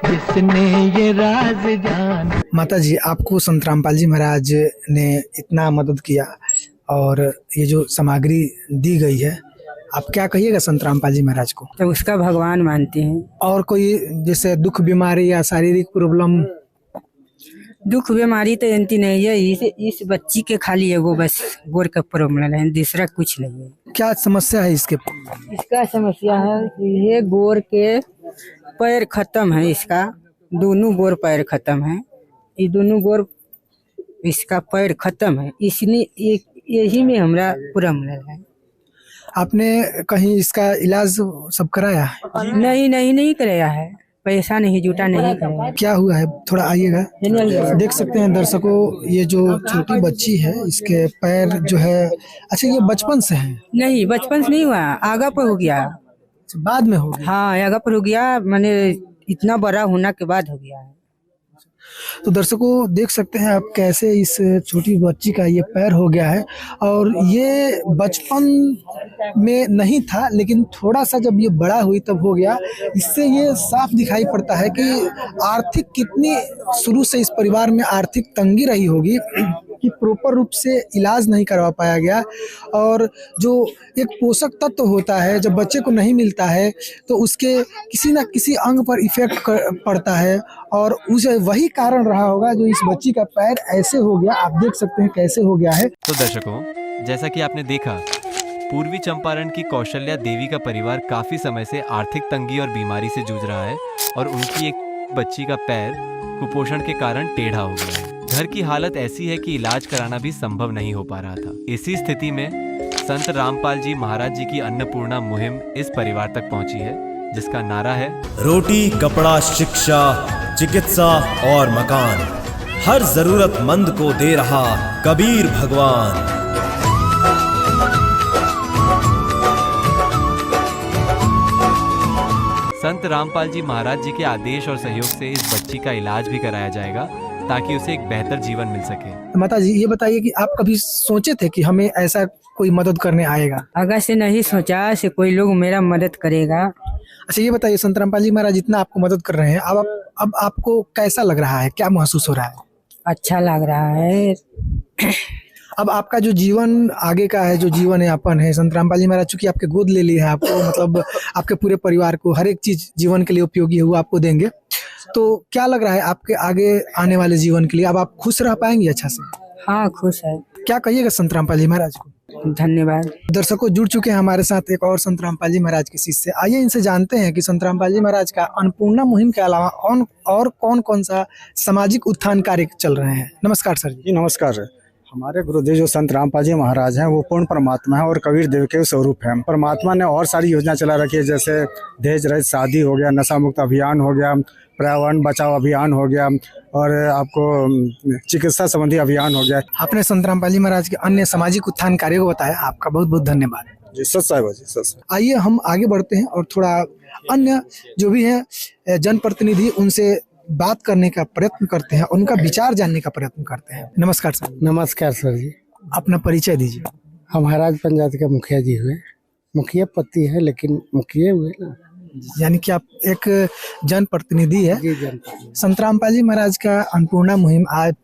S5: जिसने ये राज जाना।
S3: माता जी, आपको संत रामपाल जी महाराज ने इतना मदद किया और ये जो सामग्री दी गई है, आप क्या कहिएगा संत रामपाल जी महाराज को?
S4: तो उसका भगवान मानते हैं।
S3: और कोई जैसे दुख बीमारी या शारीरिक प्रॉब्लम?
S4: दुख बीमारी तो एंती नहीं है, इस बच्ची के खाली एगो बस गोर का प्रॉब्लम है, दूसरा कुछ नहीं है।
S3: क्या समस्या है इसके?
S4: इसका समस्या है कि ये गोर के पैर खत्म है, इसका दोनों गोर पैर खत्म है, ये दोनों गोर इसका पैर खत्म है, इसने एक यही में हमारा प्रॉब्लम है।
S3: आपने कहीं इसका इलाज सब कराया है?
S4: नहीं कराया है, पैसा नहीं जुटा, नहीं कराया।
S3: क्या हुआ है, थोड़ा आइएगा। देख सकते हैं दर्शकों, ये जो छोटी बच्ची है इसके पैर जो है, अच्छा ये बचपन से है?
S4: नहीं, बचपन से नहीं हुआ, आगा पर हो गया।
S3: बाद में हो गया?
S4: हाँ, आगा पर हो गया, मैंने इतना बड़ा होने के बाद हो गया है।
S3: तो दर्शकों देख सकते हैं आप कैसे इस छोटी बच्ची का ये पैर हो गया है, और ये बचपन में नहीं था, लेकिन थोड़ा सा जब ये बड़ा हुई तब हो गया। इससे ये साफ दिखाई पड़ता है कि आर्थिक कितनी शुरू से इस परिवार में आर्थिक तंगी रही होगी कि प्रॉपर रूप से इलाज नहीं करवा पाया गया। और जो एक पोषक तत्व होता है जब बच्चे को नहीं मिलता है तो उसके किसी न किसी अंग पर इफेक्ट पड़ता है, और उसे वही कारण रहा होगा जो इस बच्ची का पैर ऐसे हो गया। आप देख सकते हैं कैसे हो गया है।
S6: तो दर्शकों, जैसा कि आपने देखा, पूर्वी चंपारण की कौशल्या देवी का परिवार काफी समय से आर्थिक तंगी और बीमारी से जूझ रहा है, और उनकी एक बच्ची का पैर कुपोषण के कारण टेढ़ा हो गया है। घर की हालत ऐसी है कि इलाज कराना भी संभव नहीं हो पा रहा था। इसी स्थिति में संत रामपाल जी महाराज जी की अन्नपूर्णा मुहिम इस परिवार तक पहुंची है, जिसका नारा है
S8: रोटी, कपड़ा, शिक्षा, चिकित्सा और मकान, हर जरूरतमंद को दे रहा कबीर भगवान।
S6: संत रामपाल जी महाराज जी के आदेश और सहयोग से इस बच्ची का इलाज भी कराया जाएगा ताकि उसे एक बेहतर जीवन मिल सके।
S3: माता जी, ये बताइए कि आप कभी सोचे थे कि हमें ऐसा कोई मदद करने आएगा?
S4: अगर से नहीं सोचा से कोई लोग मेरा मदद करेगा।
S3: अच्छा ये बताइए, संत रामपाल जी महाराज इतना आपको मदद कर रहे हैं, अब आपको कैसा लग रहा है, क्या महसूस हो रहा है?
S4: अच्छा लग रहा है।
S3: अब आपका जो जीवन आगे का है, जो जीवन यापन है, संत रामपाल जी महाराज चूंकि आपके गोद ले लिए हैं, आपको मतलब आपके पूरे परिवार को हर एक चीज जीवन के लिए उपयोगी है वो आपको देंगे, तो क्या लग रहा है आपके आगे आने वाले जीवन के लिए? अब आप खुश रह पाएंगे अच्छा से?
S4: हाँ, खुश है।
S3: क्या कहिएगा संत रामपाल जी महाराज को?
S4: धन्यवाद।
S3: दर्शकों जुड़ चुके हैं हमारे साथ एक और संत रामपाल जी महाराज के शिष्य। आइए इनसे जानते हैं कि संत रामपाल जी महाराज का अन्नपूर्णा मुहिम के अलावा और कौन कौन सा सामाजिक उत्थान कार्य चल रहे हैं। नमस्कार सर जी।
S9: नमस्कार। हमारे गुरुदेव जो संत रामपाल जी महाराज हैं वो पूर्ण परमात्मा है और कबीर देव के स्वरूप है। परमात्मा ने और सारी योजना चला रखी है, जैसे दहेज रहित शादी हो गया, नशा मुक्त अभियान हो गया, पर्यावरण बचाओ अभियान हो गया, और आपको चिकित्सा संबंधी अभियान हो गया।
S3: आपने संत रामपाल जी महाराज के अन्य सामाजिक उत्थान कार्यों को बताया, आपका बहुत बहुत धन्यवाद।
S9: जी सच साहिब जी, सच।
S3: आइए हम आगे बढ़ते हैं और थोड़ा अन्य जो भी है जनप्रतिनिधि उनसे बात करने का प्रयत्न करते हैं, उनका विचार जानने का प्रयत्न करते हैं। नमस्कार सर।
S10: नमस्कार सर जी।
S3: अपना परिचय दीजिए।
S10: हम महाराज पंचायत के मुखिया जी हुए, मुखिया पति है लेकिन मुखिया हुए ना,
S3: यानी कि आप एक जनप्रतिनिधि है।
S10: जी जनप्रतिनिधि।
S3: संत रामपाल जी महाराज का अन्नपूर्णा मुहिम आज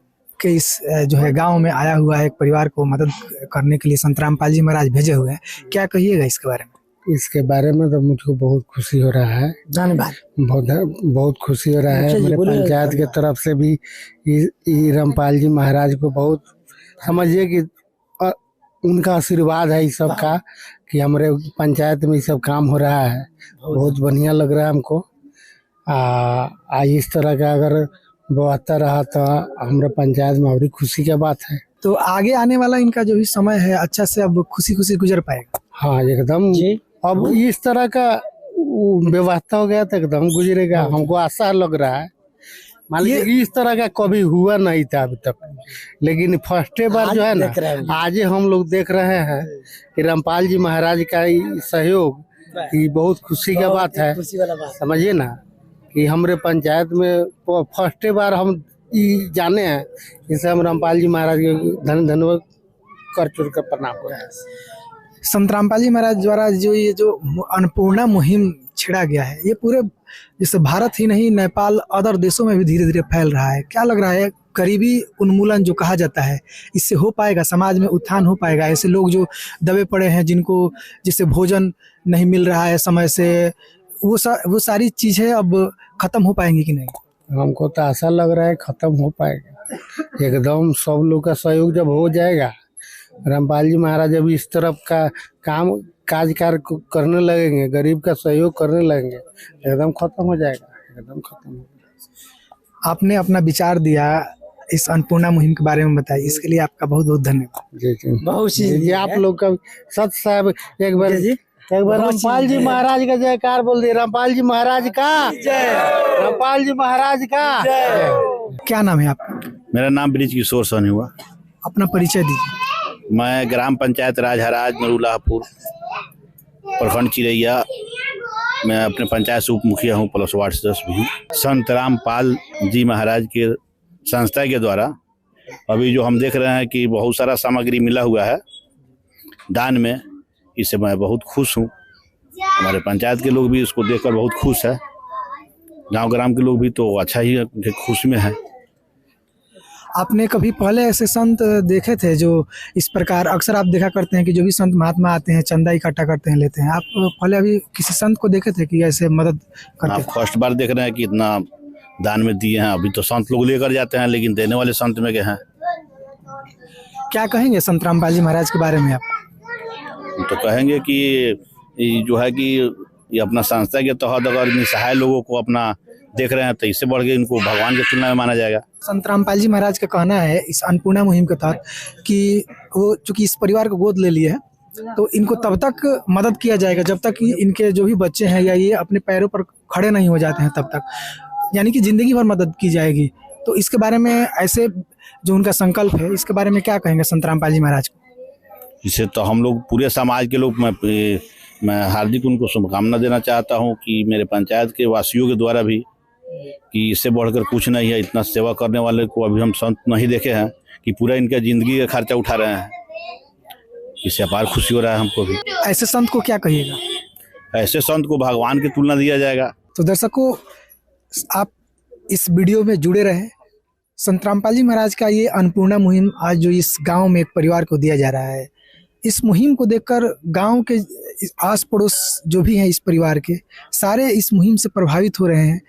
S3: के इस जो है गांव में आया हुआ है, एक परिवार को मदद करने के लिए संत रामपाल जी महाराज भेजे हुए हैं, क्या कहिएगा इसके बारे में?
S10: इसके बारे में तो मुझको बहुत खुशी हो रहा है।
S3: धन्यवाद।
S10: बहुत खुशी हो रहा है। मेरे पंचायत के तरफ से भी रामपाल जी महाराज को बहुत समझिए कि उनका आशीर्वाद है इस सब का, कि हमारे पंचायत में ये सब काम हो रहा है। बहुत बढ़िया लग रहा है हमको। इस तरह का अगर व्यवस्था रहा तो हमारे पंचायत में और खुशी की बात है।
S3: तो आगे आने वाला इनका जो भी समय है अच्छा से अब खुशी खुशी गुजर पाएगा।
S10: हाँ एकदम। अब इस तरह का व्यवस्था हो गया तो एकदम गुजरेगा, हमको आशा लग रहा है। मान लीजिए इस तरह का कभी हुआ नहीं था अभी तक, लेकिन फर्स्ट बार जो है ना आज हम लोग देख रहे हैं कि रामपाल जी महाराज का सहयोग, ये बहुत खुशी का बात है। समझिए ना कि हमारे पंचायत में फर्स्ट बार हम ये जाने हैं, इससे हम रामपाल जी महाराज के धन्यवाद कर चुर कर प्रणाम कर रहे हैं।
S3: संत रामपाल जी महाराज द्वारा जो अन्नपूर्णा मुहिम छिड़ा गया है, ये पूरे जैसे भारत ही नहीं नेपाल अदर देशों में भी धीरे धीरे फैल रहा है। क्या लग रहा है, गरीबी उन्मूलन जो कहा जाता है, इससे हो पाएगा, समाज में उत्थान हो पाएगा? ऐसे लोग जो दबे पड़े हैं, जिनको जिससे भोजन नहीं मिल रहा है समय से, वो सारी चीज़ें अब खत्म हो पाएंगी कि नहीं?
S10: हमको तो ऐसा लग रहा है खत्म हो पाएगा एकदम। सब लोग का सहयोग जब हो जाएगा, रामपाल जी महाराज जब इस तरफ का काम काजकार करने लगेंगे, गरीब का सहयोग करने लगेंगे, एकदम खत्म हो जाएगा, एकदम खत्म हो जाएगा।
S3: आपने अपना विचार दिया, इस अन्नपूर्णा मुहिम के बारे में बताया, इसके लिए आपका बहुत बहुत धन्यवाद।
S10: जी आप लोग का सत साहब एक बार रामपाल जी महाराज का जयकार बोल दिए। रामपाल जी महाराज का जय, रामपाल जी महाराज का जय।
S3: क्या नाम है आपका?
S11: मेरा नाम ब्रिज किशोर सोनी हुआ।
S3: अपना परिचय दीजिए।
S11: मैं ग्राम पंचायत राजहराज नरुलापुर प्रखंड चिरैया मैं अपने पंचायत से उप मुखिया हूँ, प्लस वार्ड सदस्य भी हूँ। संत रामपाल जी महाराज के संस्था के द्वारा अभी जो हम देख रहे हैं कि बहुत सारा सामग्री मिला हुआ है दान में, इससे मैं बहुत खुश हूँ। हमारे पंचायत के लोग भी इसको देखकर बहुत खुश है, गांव ग्राम के लोग भी तो अच्छा ही खुश में है।
S3: आपने कभी पहले ऐसे संत देखे थे जो इस प्रकार? अक्सर आप देखा करते हैं कि जो भी संत महात्मा आते हैं चंदा इकट्ठा करते हैं, लेते हैं। आप पहले अभी किसी संत को देखे थे कि ऐसे मदद करते?
S11: आप फर्स्ट बार देख रहे हैं कि इतना दान में दिए हैं। अभी तो संत लोग लेकर जाते हैं, लेकिन देने वाले संत में क्या हैं?
S3: क्या कहेंगे संत रामपाल जी महाराज के बारे में आप?
S11: तो कहेंगे कि जो है कि ये अपना संस्था के तहत अगर निसहाय लोगों को अपना देख रहे हैं तो इससे बढ़ के इनको भगवान की तुलना में माना जाएगा।
S3: संत रामपाल जी महाराज का कहना है इस अन्नपूर्णा मुहिम के तहत कि वो चूंकि इस परिवार को गोद ले लिए है, तो इनको तब तक मदद किया जाएगा जब तक कि इनके जो भी बच्चे हैं या ये अपने पैरों पर खड़े नहीं हो जाते हैं, तब तक, यानी कि जिंदगी भर मदद की जाएगी। तो इसके बारे में, ऐसे जो उनका संकल्प है, इसके बारे में क्या कहेंगे संत रामपाल जी महाराज को?
S11: इसे तो हम लोग पूरे समाज के लोग मैं हार्दिक उनको शुभकामना देना चाहता हूँ कि मेरे पंचायत के वासियों के द्वारा भी कि इससे बढ़कर कुछ नहीं है। इतना सेवा करने वाले को अभी हम संत नहीं देखे हैं कि पूरा इनका जिंदगी का खर्चा उठा रहे हैं। इससे अपार खुशी हो रहा है हमको भी।
S3: ऐसे संत को क्या कहिएगा?
S11: ऐसे संत को भगवान की तुलना दिया जाएगा।
S3: तो दर्शकों, आप इस वीडियो में जुड़े रहे। संत रामपाल जी महाराज का ये अन्नपूर्णा मुहिम आज जो इस गांव में एक परिवार को दिया जा रहा है, इस मुहिम को देखकर गांव के आस पड़ोस जो भी हैं इस परिवार के, सारे इस मुहिम से प्रभावित हो रहे हैं।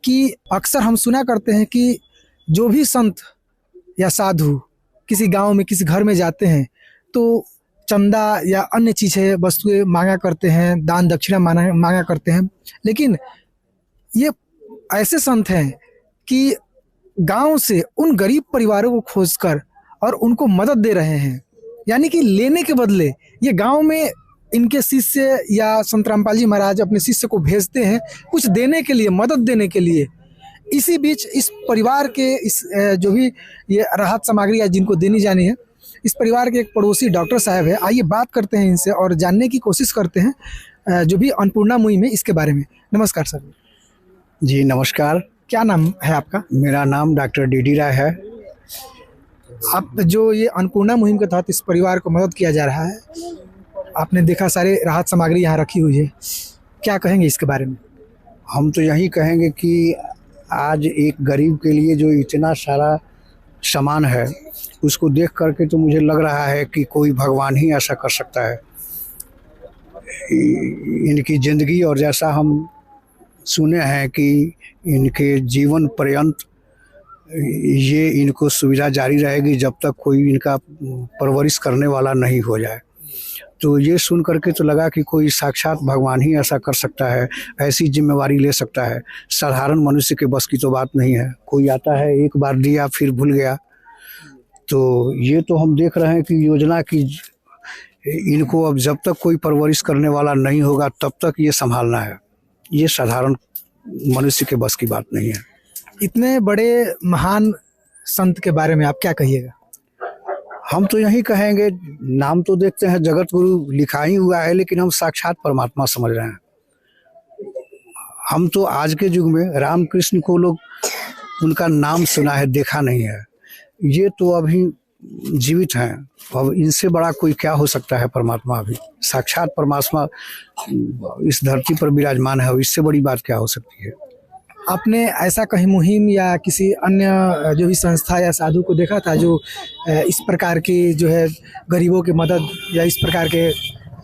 S3: कि अक्सर हम सुना करते हैं कि जो भी संत या साधु किसी गांव में किसी घर में जाते हैं तो चंदा या अन्य चीज़ें वस्तुएं मांगा करते हैं, दान दक्षिणा मांगा करते हैं। लेकिन ये ऐसे संत हैं कि गांव से उन गरीब परिवारों को खोजकर और उनको मदद दे रहे हैं, यानी कि लेने के बदले ये गांव में इनके शिष्य या संत रामपाल जी महाराज अपने शिष्य को भेजते हैं कुछ देने के लिए, मदद देने के लिए। इसी बीच इस परिवार के इस जो भी ये राहत सामग्री है जिनको देनी जानी है, इस परिवार के एक पड़ोसी डॉक्टर साहब है, आइए बात करते हैं इनसे और जानने की कोशिश करते हैं जो भी अन्नपूर्णा मुहिम है इसके बारे में। नमस्कार सर।
S9: जी नमस्कार।
S3: क्या नाम है आपका?
S9: मेरा नाम डॉक्टर डी राय है।
S3: आप जो ये अन्नपूर्णा मुहिम के तहत इस परिवार को मदद किया जा रहा है, आपने देखा सारे राहत सामग्री यहाँ रखी हुई है, क्या कहेंगे इसके बारे में?
S9: हम तो यही कहेंगे कि आज एक गरीब के लिए जो इतना सारा सामान है उसको देख करके तो मुझे लग रहा है कि कोई भगवान ही ऐसा कर सकता है। इनकी ज़िंदगी, और जैसा हम सुने हैं कि इनके जीवन पर्यंत ये इनको सुविधा जारी रहेगी जब तक कोई इनका परवरिश करने वाला नहीं हो जाए। तो ये सुन करके तो लगा कि कोई साक्षात भगवान ही ऐसा कर सकता है, ऐसी जिम्मेवारी ले सकता है। साधारण मनुष्य के बस की तो बात नहीं है। कोई आता है एक बार दिया फिर भूल गया। तो ये तो हम देख रहे हैं कि योजना की इनको अब जब तक कोई परवरिश करने वाला नहीं होगा तब तक ये संभालना है। ये साधारण मनुष्य के बस की बात नहीं है।
S3: इतने बड़े महान संत के बारे में आप क्या कहिएगा?
S9: हम तो यही कहेंगे, नाम तो देखते हैं जगत गुरु लिखा ही हुआ है, लेकिन हम साक्षात परमात्मा समझ रहे हैं। हम तो आज के युग में रामकृष्ण को लोग उनका नाम सुना है, देखा नहीं है। ये तो अभी जीवित हैं, अब इनसे बड़ा कोई क्या हो सकता है। परमात्मा अभी साक्षात परमात्मा इस धरती पर विराजमान है, इससे बड़ी बात क्या हो सकती है।
S3: आपने ऐसा कहीं मुहिम या किसी अन्य जो भी संस्था या साधु को देखा था जो इस प्रकार की जो है गरीबों की मदद या इस प्रकार के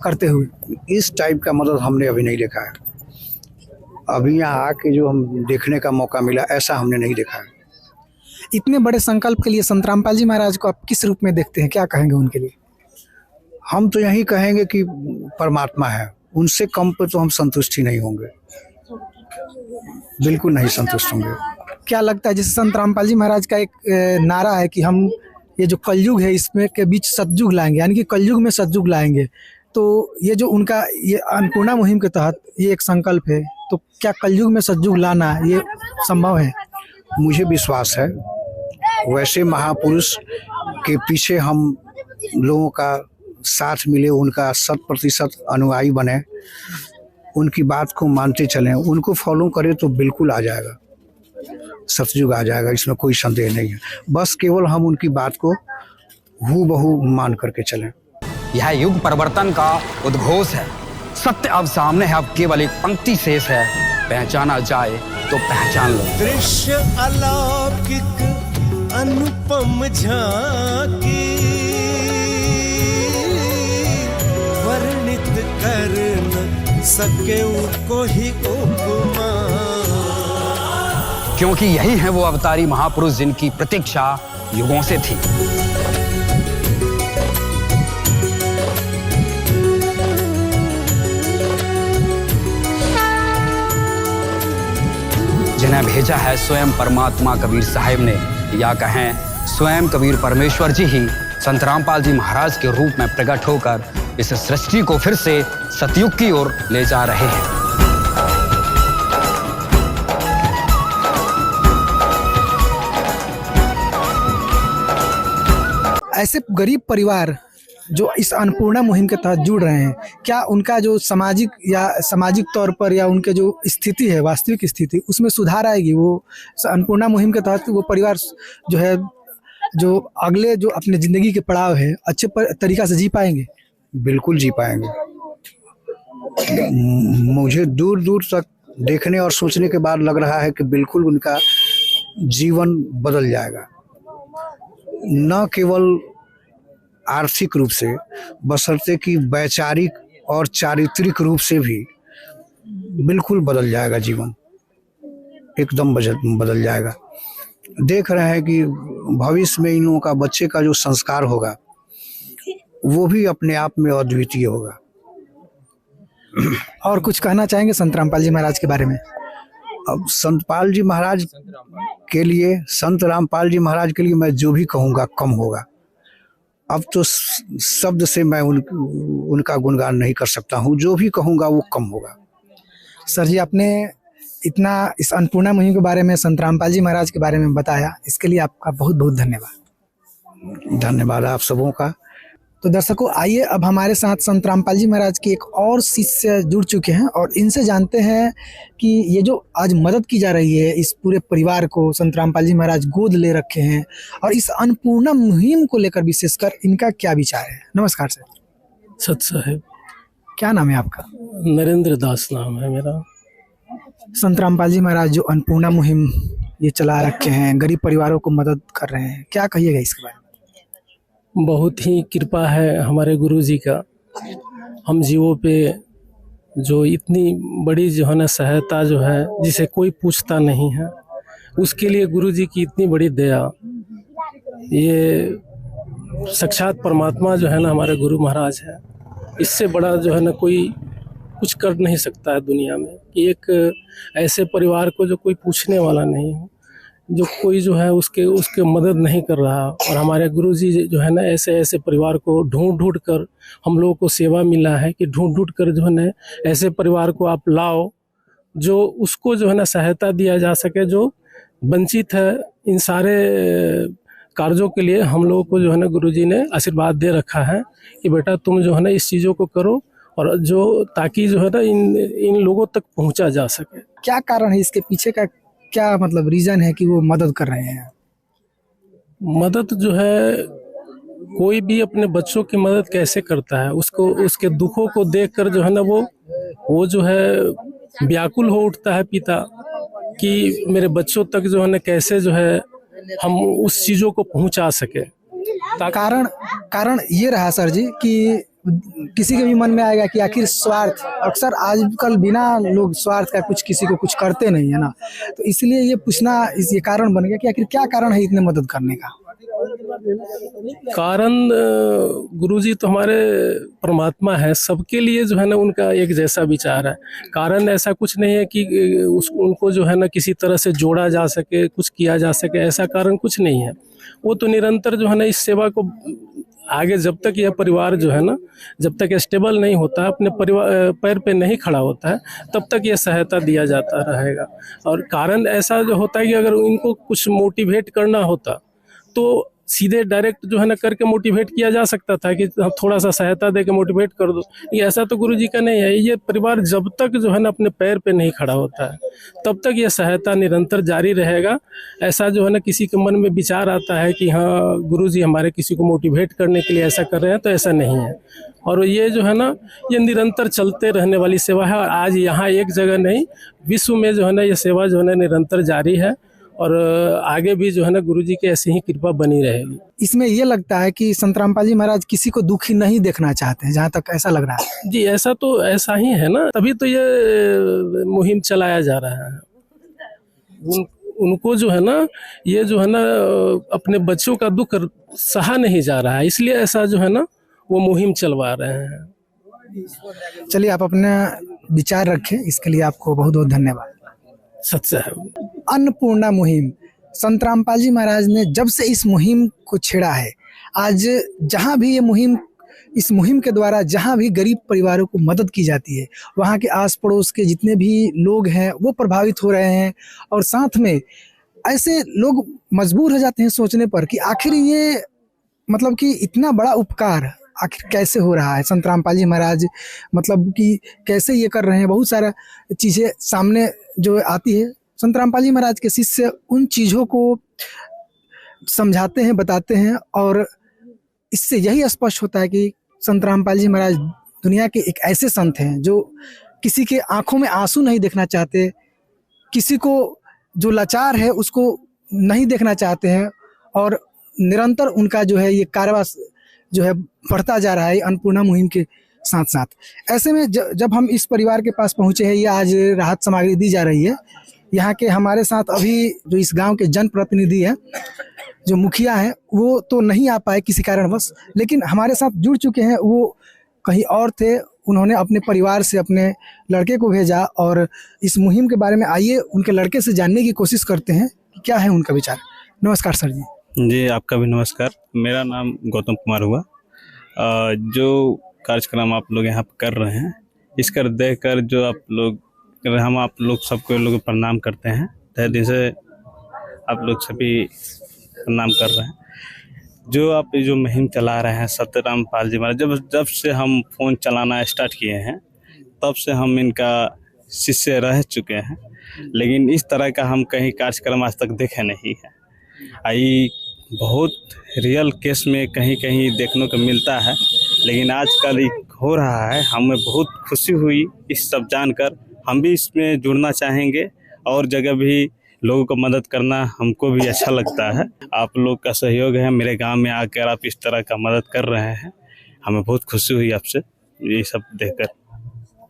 S3: करते हुए?
S9: इस टाइप का मदद हमने अभी नहीं देखा है। अभी यहाँ आके जो हम देखने का मौका मिला, ऐसा हमने नहीं देखा है।
S3: इतने बड़े संकल्प के लिए संत रामपाल जी महाराज को आप किस रूप में देखते हैं, क्या कहेंगे उनके लिए?
S9: हम तो यही कहेंगे कि परमात्मा है, उनसे कम पे तो हम संतुष्ट ही नहीं होंगे, बिल्कुल नहीं संतुष्ट होंगे।
S3: क्या लगता है, जैसे संत रामपाल जी महाराज का एक नारा है कि हम ये जो कलयुग है इसमें के बीच सतयुग लाएंगे, यानी कि कलयुग में सतयुग लाएंगे, तो ये जो उनका ये अन्नपूर्णा मुहिम के तहत ये एक संकल्प है, तो क्या कलयुग में सतयुग लाना ये संभव है?
S9: मुझे विश्वास है। वैसे महापुरुष के पीछे हम लोगों का साथ मिले, उनका 100% अनुयायी बने, उनकी बात को मानते चलें, उनको फॉलो करें तो बिल्कुल आ जाएगा, सतयुग आ जाएगा, इसमें कोई संदेह नहीं है। बस केवल हम उनकी बात को हूबहू मान करके चलें।
S12: यह युग परिवर्तन का उद्घोष है। सत्य अब सामने है, अब केवल एक पंक्ति शेष है, पहचाना जाए तो पहचान लो।
S13: दृश्य अलौकिक अनुपम झांकी, वर्णित कर न सके कोई उपमा।
S12: क्योंकि यही है वो अवतारी महापुरुष जिनकी प्रतीक्षा युगों से थी। जिन्हें भेजा है स्वयं परमात्मा कबीर साहिब ने, या कहें स्वयं कबीर परमेश्वर जी ही संत रामपाल जी महाराज के रूप में प्रकट होकर इस सृष्टि को फिर से सतयुग की ओर ले जा रहे हैं।
S3: ऐसे गरीब परिवार जो इस अन्नपूर्णा मुहिम के तहत जुड़ रहे हैं, क्या उनका जो सामाजिक तौर पर या उनके जो स्थिति है, वास्तविक स्थिति, उसमें सुधार आएगी? वो अन्नपूर्णा मुहिम के तहत वो परिवार जो है, जो अगले जो अपने ज़िंदगी के पड़ाव है, अच्छे तरीक़ा से जी पाएंगे?
S9: बिल्कुल जी पाएंगे। मुझे दूर दूर तक देखने और सोचने के बाद लग रहा है कि बिल्कुल उनका जीवन बदल जाएगा, न केवल आर्थिक रूप से, बशर्ते कि वैचारिक और चारित्रिक रूप से भी बिल्कुल बदल जाएगा जीवन, एकदम बदल जाएगा। देख रहे हैं कि भविष्य में इन लोगों का, बच्चे का जो संस्कार होगा वो भी अपने आप में अद्वितीय होगा।
S3: और कुछ कहना चाहेंगे संत रामपाल जी महाराज के बारे में?
S9: अब संत रामपाल जी महाराज के लिए मैं जो भी कहूँगा कम होगा। अब तो शब्द से मैं उनका गुणगान नहीं कर सकता हूँ, जो भी कहूँगा वो कम होगा।
S3: सर जी, आपने इतना इस अन्नपूर्णा मुहिम के बारे में, संत रामपाल जी महाराज के बारे में बताया, इसके लिए आपका बहुत बहुत धन्यवाद।
S9: धन्यवाद आप सबों का।
S3: तो दर्शकों, आइए अब हमारे साथ संत रामपाल जी महाराज के एक और शिष्य जुड़ चुके हैं और इनसे जानते हैं कि ये जो आज मदद की जा रही है, इस पूरे परिवार को संत रामपाल जी महाराज गोद ले रखे हैं, और इस अन्नपूर्णा मुहिम को लेकर विशेषकर इनका क्या विचार है। नमस्कार सर।
S10: सत साहेब।
S3: क्या नाम है आपका?
S10: नरेंद्र दास नाम है मेरा।
S3: संत रामपाल जी महाराज जो अन्नपूर्णा मुहिम ये चला रखे हैं, गरीब परिवारों को मदद कर रहे हैं, क्या कहिएगा इसके बारे में?
S10: बहुत ही कृपा है हमारे गुरुजी का, हम जीवों पे जो इतनी बड़ी जो है ना सहायता जो है, जिसे कोई पूछता नहीं है, उसके लिए गुरुजी की इतनी बड़ी दया। ये साक्षात परमात्मा जो है ना हमारे गुरु महाराज है, इससे बड़ा जो है ना कोई कुछ कर नहीं सकता है दुनिया में। एक ऐसे परिवार को जो कोई पूछने वाला नहीं हो, जो कोई जो है उसके मदद नहीं कर रहा, और हमारे गुरुजी जो है ना ऐसे ऐसे परिवार को ढूंढ कर हम लोगों को सेवा मिला है कि ढूंढ कर जो है ना ऐसे परिवार को आप लाओ, जो उसको जो है ना सहायता दिया जा सके, जो वंचित है। इन सारे कार्यों के लिए हम लोगों को जो है ना गुरुजी ने आशीर्वाद दे रखा है कि बेटा तुम जो है ना इस चीज़ों को करो, और जो ताकि जो है ना इन लोगों तक पहुंचा जा सके।
S3: क्या कारण है इसके पीछे का? क्या मतलब रीज़न है कि वो मदद कर रहे हैं?
S10: मदद जो है, कोई भी अपने बच्चों की मदद कैसे करता है, उसको उसके दुखों को देखकर जो है ना वो जो है व्याकुल हो उठता है पिता कि मेरे बच्चों तक जो है ना कैसे जो है हम उस चीज़ों को पहुंचा सके।
S3: कारण ये रहा सर जी कि किसी के भी मन में आएगा कि आखिर स्वार्थ, अक्सर आजकल बिना लोग स्वार्थ का कुछ किसी को कुछ करते नहीं है ना, तो इसलिए ये पूछना ये कारण बन गया कि आखिर क्या कारण है इतने मदद करने का?
S10: कारण गुरुजी तो हमारे परमात्मा है, सबके लिए जो है ना उनका एक जैसा विचार है। कारण ऐसा कुछ नहीं है कि उनको जो है ना किसी तरह से जोड़ा जा सके, कुछ किया जा सके, ऐसा कारण कुछ नहीं है। वो तो निरंतर जो है ना इस सेवा को आगे, जब तक यह परिवार जो है ना, जब तक स्टेबल नहीं होता, अपने परिवार पैर पे नहीं खड़ा होता है, तब तक यह सहायता दिया जाता रहेगा। और कारण ऐसा जो होता है कि अगर इनको कुछ मोटिवेट करना होता तो सीधे डायरेक्ट जो है ना करके मोटिवेट किया जा सकता था कि थोड़ा सा सहायता दे के मोटिवेट कर दो। ये ऐसा तो गुरुजी का नहीं है। ये परिवार जब तक जो है ना अपने पैर पे नहीं खड़ा होता है, तब तक ये सहायता निरंतर जारी रहेगा। ऐसा जो है ना किसी के मन में विचार आता है कि हाँ गुरुजी हमारे किसी को मोटिवेट करने के लिए ऐसा कर रहे हैं, तो ऐसा नहीं है। और ये जो है ना ये निरंतर चलते रहने वाली सेवा है। और आज यहाँ एक जगह नहीं, विश्व में जो है ना ये सेवा जो है ना निरंतर जारी है और आगे भी जो है ना गुरुजी की ऐसी ही कृपा बनी रहेगी।
S3: इसमें ये लगता है कि संत रामपाल जी महाराज किसी को दुखी नहीं देखना चाहते हैं, जहाँ तक ऐसा लग रहा है।
S10: जी ऐसा तो ऐसा ही है ना, तभी तो ये मुहिम चलाया जा रहा है। उनको जो है ना ये जो है ना अपने बच्चों का दुख सहा नहीं जा रहा है, इसलिए ऐसा जो है ना वो मुहिम चलवा रहे हैं।
S3: चलिए आप अपना विचार रखें, इसके लिए आपको बहुत बहुत धन्यवाद।
S10: सच्चा है।
S3: अन्नपूर्णा मुहिम, संत रामपाल जी महाराज ने जब से इस मुहिम को छेड़ा है, आज जहाँ भी ये मुहिम, इस मुहिम के द्वारा जहाँ भी गरीब परिवारों को मदद की जाती है, वहाँ के आस पड़ोस के जितने भी लोग हैं वो प्रभावित हो रहे हैं। और साथ में ऐसे लोग मजबूर हो जाते हैं सोचने पर कि आखिर ये मतलब कि इतना बड़ा उपकार आखिर कैसे हो रहा है। संत रामपाल जी महाराज मतलब कि कैसे ये कर रहे हैं, बहुत सारा चीज़ें सामने जो आती है। संत रामपाल जी महाराज के शिष्य उन चीज़ों को समझाते हैं, बताते हैं, और इससे यही स्पष्ट होता है कि संत रामपाल जी महाराज दुनिया के एक ऐसे संत हैं जो किसी के आंखों में आंसू नहीं देखना चाहते, किसी को जो लाचार है उसको नहीं देखना चाहते हैं, और निरंतर उनका जो है ये कारवा जो है बढ़ता जा रहा है अन्नपूर्णा मुहिम के साथ साथ। ऐसे में जब हम इस परिवार के पास पहुंचे हैं, ये आज राहत सामग्री दी जा रही है। यहाँ के हमारे साथ अभी जो इस गांव के जनप्रतिनिधि हैं, जो मुखिया हैं, वो तो नहीं आ पाए किसी कारणवश, लेकिन हमारे साथ जुड़ चुके हैं। वो कहीं और थे, उन्होंने अपने परिवार से अपने लड़के को भेजा और इस मुहिम के बारे में आइए उनके लड़के से जानने की कोशिश करते हैं कि क्या है उनका विचार। नमस्कार सर जी।
S14: जी आपका भी नमस्कार। मेरा नाम गौतम कुमार हुआ। जो कार्यक्रम आप लोग यहाँ कर रहे हैं, इसकर देखकर जो आप लोग, हम आप लोग सबको लोग प्रणाम करते हैं, तहे दिल से आप लोग सभी प्रणाम कर रहे हैं। जो आप जो मुहिम चला रहे हैं संत रामपाल जी महाराज, जब से हम फ़ोन चलाना स्टार्ट किए हैं तब से हम इनका शिष्य रह चुके हैं, लेकिन इस तरह का हम कहीं कार्यक्रम आज तक देखे नहीं है। आई बहुत रियल केस में कहीं कहीं देखने को मिलता है, लेकिन आजकल हो रहा है। हमें बहुत खुशी हुई इस सब जानकर। हम भी इसमें जुड़ना चाहेंगे और जगह भी लोगों को मदद करना हमको भी अच्छा लगता है। आप लोग का सहयोग है, मेरे गांव में आकर आप इस तरह का मदद कर रहे हैं, हमें बहुत खुशी हुई आपसे ये सब देखकर।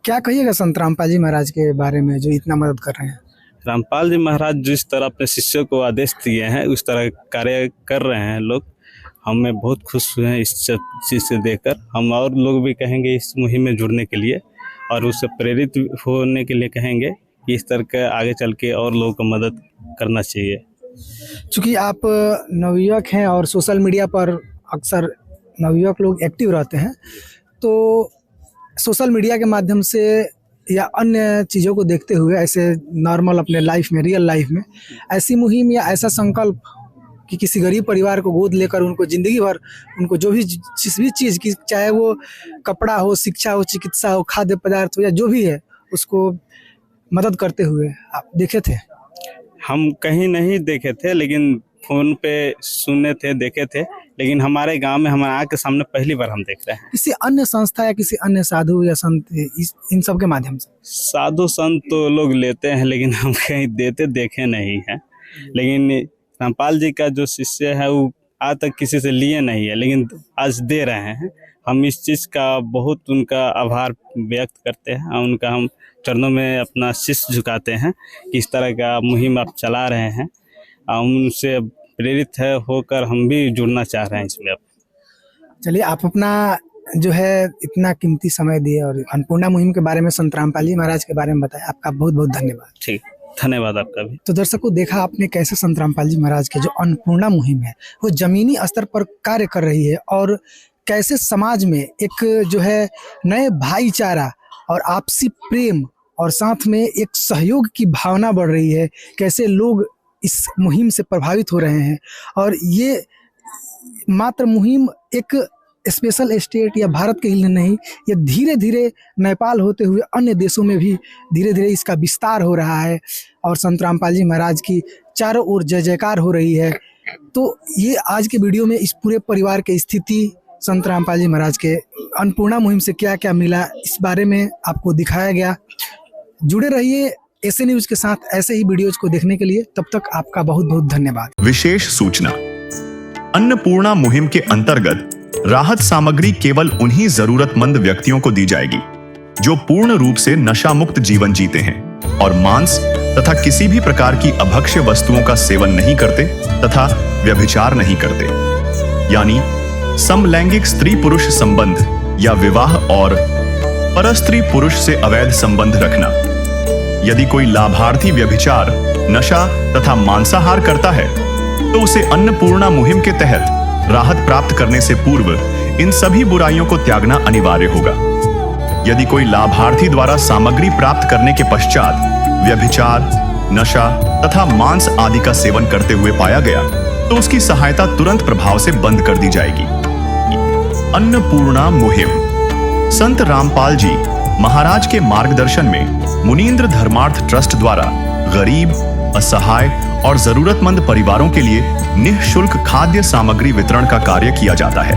S3: क्या कहिएगा संत रामपाल जी महाराज के बारे में जो इतना मदद कर रहे हैं?
S14: रामपाल जी महाराज जिस तरह अपने शिष्यों को आदेश दिए हैं उस तरह कार्य कर रहे हैं लोग, हमें बहुत खुश हुए हैं इस चीज़ से देखकर। हम और लोग भी कहेंगे इस मुहिम में जुड़ने के लिए और उससे प्रेरित होने के लिए कहेंगे कि इस तरह के आगे चल के और लोगों को मदद करना चाहिए।
S3: चूँकि आप नवयुवक हैं और सोशल मीडिया पर अक्सर नवयुवक लोग एक्टिव रहते हैं, तो सोशल मीडिया के माध्यम से या अन्य चीज़ों को देखते हुए ऐसे नॉर्मल अपने लाइफ में, रियल लाइफ में ऐसी मुहिम या ऐसा संकल्प कि किसी गरीब परिवार को गोद लेकर उनको ज़िंदगी भर उनको जो भी जिस भी चीज़ की, चाहे वो कपड़ा हो, शिक्षा हो, चिकित्सा हो, खाद्य पदार्थ हो या जो भी है, उसको मदद करते हुए आप देखे थे?
S14: हम कहीं नहीं देखे थे, लेकिन फोन पे सुने थे, देखे थे, लेकिन हमारे गांव में हमारे आँख के सामने पहली बार हम देख रहे हैं।
S3: किसी अन्य संस्था या किसी अन्य साधु या संत इन सब के माध्यम से?
S14: साधु संत तो लोग लेते हैं, लेकिन हम कहीं देते देखे नहीं हैं। लेकिन रामपाल जी का जो शिष्य है वो आज तक किसी से लिए नहीं है, लेकिन आज दे रहे हैं। हम इस चीज़ का बहुत उनका आभार व्यक्त करते हैं और उनका हम चरणों में अपना शीश झुकाते हैं कि इस तरह का मुहिम आप चला रहे हैं। उनसे प्रेरित है होकर हम भी जुड़ना चाह रहे हैं इसमें। अब
S3: चलिए, आप अपना जो है इतना कीमती समय दिए और अन्नपूर्णा मुहिम के बारे में, संत रामपाल जी महाराज के बारे में बताया, आपका बहुत बहुत धन्यवाद।
S14: ठीक, धन्यवाद आपका भी।
S3: तो दर्शकों, देखा आपने कैसे संत रामपाल जी महाराज के जो अन्नपूर्णा मुहिम है वो जमीनी स्तर पर कार्य कर रही है और कैसे समाज में एक जो है नए भाईचारा और आपसी प्रेम और साथ में एक सहयोग की भावना बढ़ रही है, कैसे लोग इस मुहिम से प्रभावित हो रहे हैं। और ये मात्र मुहिम एक स्पेशल स्टेट या भारत के ही नहीं, ये धीरे धीरे नेपाल होते हुए अन्य देशों में भी धीरे धीरे इसका विस्तार हो रहा है और संत रामपाल जी महाराज की चारों ओर जय जयकार हो रही है। तो ये आज के वीडियो में इस पूरे परिवार की स्थिति, संत रामपाल जी महाराज के अन्नपूर्णा मुहिम से क्या क्या मिला, इस बारे में आपको दिखाया गया। जुड़े रहिए एसए न्यूज के साथ ऐसे ही वीडियोज को देखने के लिए। तब तक आपका बहुत बहुत धन्यवाद।
S2: विशेष सूचना, अन्नपूर्णा मुहिम के अंतर्गत राहत सामग्री केवल उन्हीं जरूरतमंद व्यक्तियों को दी जाएगी जो पूर्ण रूप से नशा मुक्त जीवन जीते हैं और मांस तथा किसी भी प्रकार की अभक्ष्य वस्तुओं का सेवन नहीं करते तथा व्यभिचार नहीं करते, यानी समलैंगिक स्त्री पुरुष संबंध या विवाह और परस्त्री पुरुष से अवैध संबंध रखना। यदि कोई लाभार्थी व्यभिचार, नशा तथा मांसाहार करता है तो उसे अन्नपूर्णा मुहिम के तहत राहत प्राप्त करने से पूर्व इन सभी बुराइयों को त्यागना अनिवार्य होगा। यदि कोई लाभार्थी द्वारा सामग्री प्राप्त करने के पश्चात व्यभिचार, नशा तथा मांस आदि का सेवन करते हुए पाया गया तो उसकी सहायता तुरंत प्रभाव से बंद कर दी जाएगी। अन्नपूर्णा मुहिम संत रामपाल जी महाराज के मार्गदर्शन में मुनींद्र धर्मार्थ ट्रस्ट द्वारा गरीब, असहाय और जरूरतमंद परिवारों के लिए निःशुल्क खाद्य सामग्री वितरण का कार्य किया जाता है।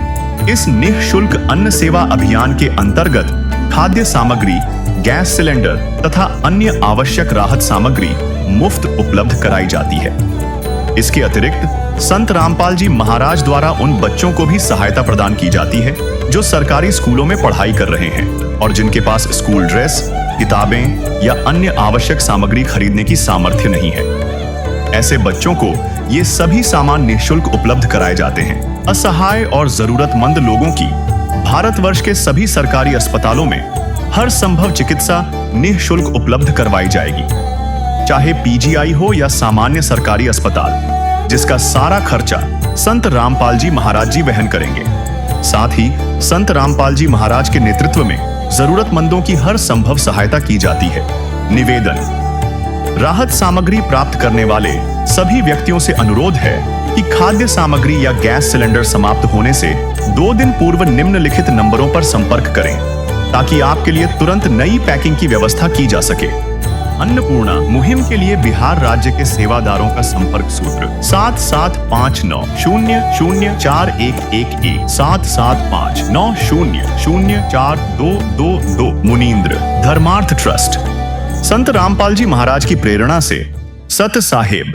S2: इस निःशुल्क अन्न सेवा अभियान के अंतर्गत खाद्य सामग्री, गैस सिलेंडर तथा अन्य आवश्यक राहत सामग्री मुफ्त उपलब्ध कराई जाती है। इसके अतिरिक्त संत रामपाल जी महाराज द्वारा उन बच्चों को भी सहायता प्रदान की जाती है जो सरकारी स्कूलों में पढ़ाई कर रहे हैं और जिनके पास स्कूल ड्रेस, किताबें या अन्य आवश्यक सामग्री खरीदने की सामर्थ्य नहीं है। ऐसे बच्चों को ये सभी सामान निःशुल्क उपलब्ध कराए जाते हैं। असहाय और जरूरतमंद लोगों की भारतवर्ष के सभी सरकारी अस्पतालों में हर संभव चिकित्सा निःशुल्क उपलब्ध करवाई जाएगी, चाहे पीजीआई हो या सामान्य सरकारी अस्पताल, जिसका सारा खर्चा संत रामपाल जी महाराज जी वहन करेंगे। साथ ही संत रामपाल जी महाराज के नेतृत्व में जरूरतमंदों की हर संभव सहायता की जाती है। निवेदन, राहत सामग्री प्राप्त करने वाले सभी व्यक्तियों से अनुरोध है कि खाद्य सामग्री या गैस सिलेंडर समाप्त होने से 2 दिन पूर्व निम्नलिखित नंबरों पर संपर्क करें ताकि आपके लिए तुरंत नई पैकिंग की व्यवस्था की जा सके। अन्नपूर्णा मुहिम के लिए बिहार राज्य के सेवादारों का संपर्क सूत्र 7759004211 7759004222। मुनींद्र धर्मार्थ ट्रस्ट संत रामपाल जी महाराज की प्रेरणा से सत साहिब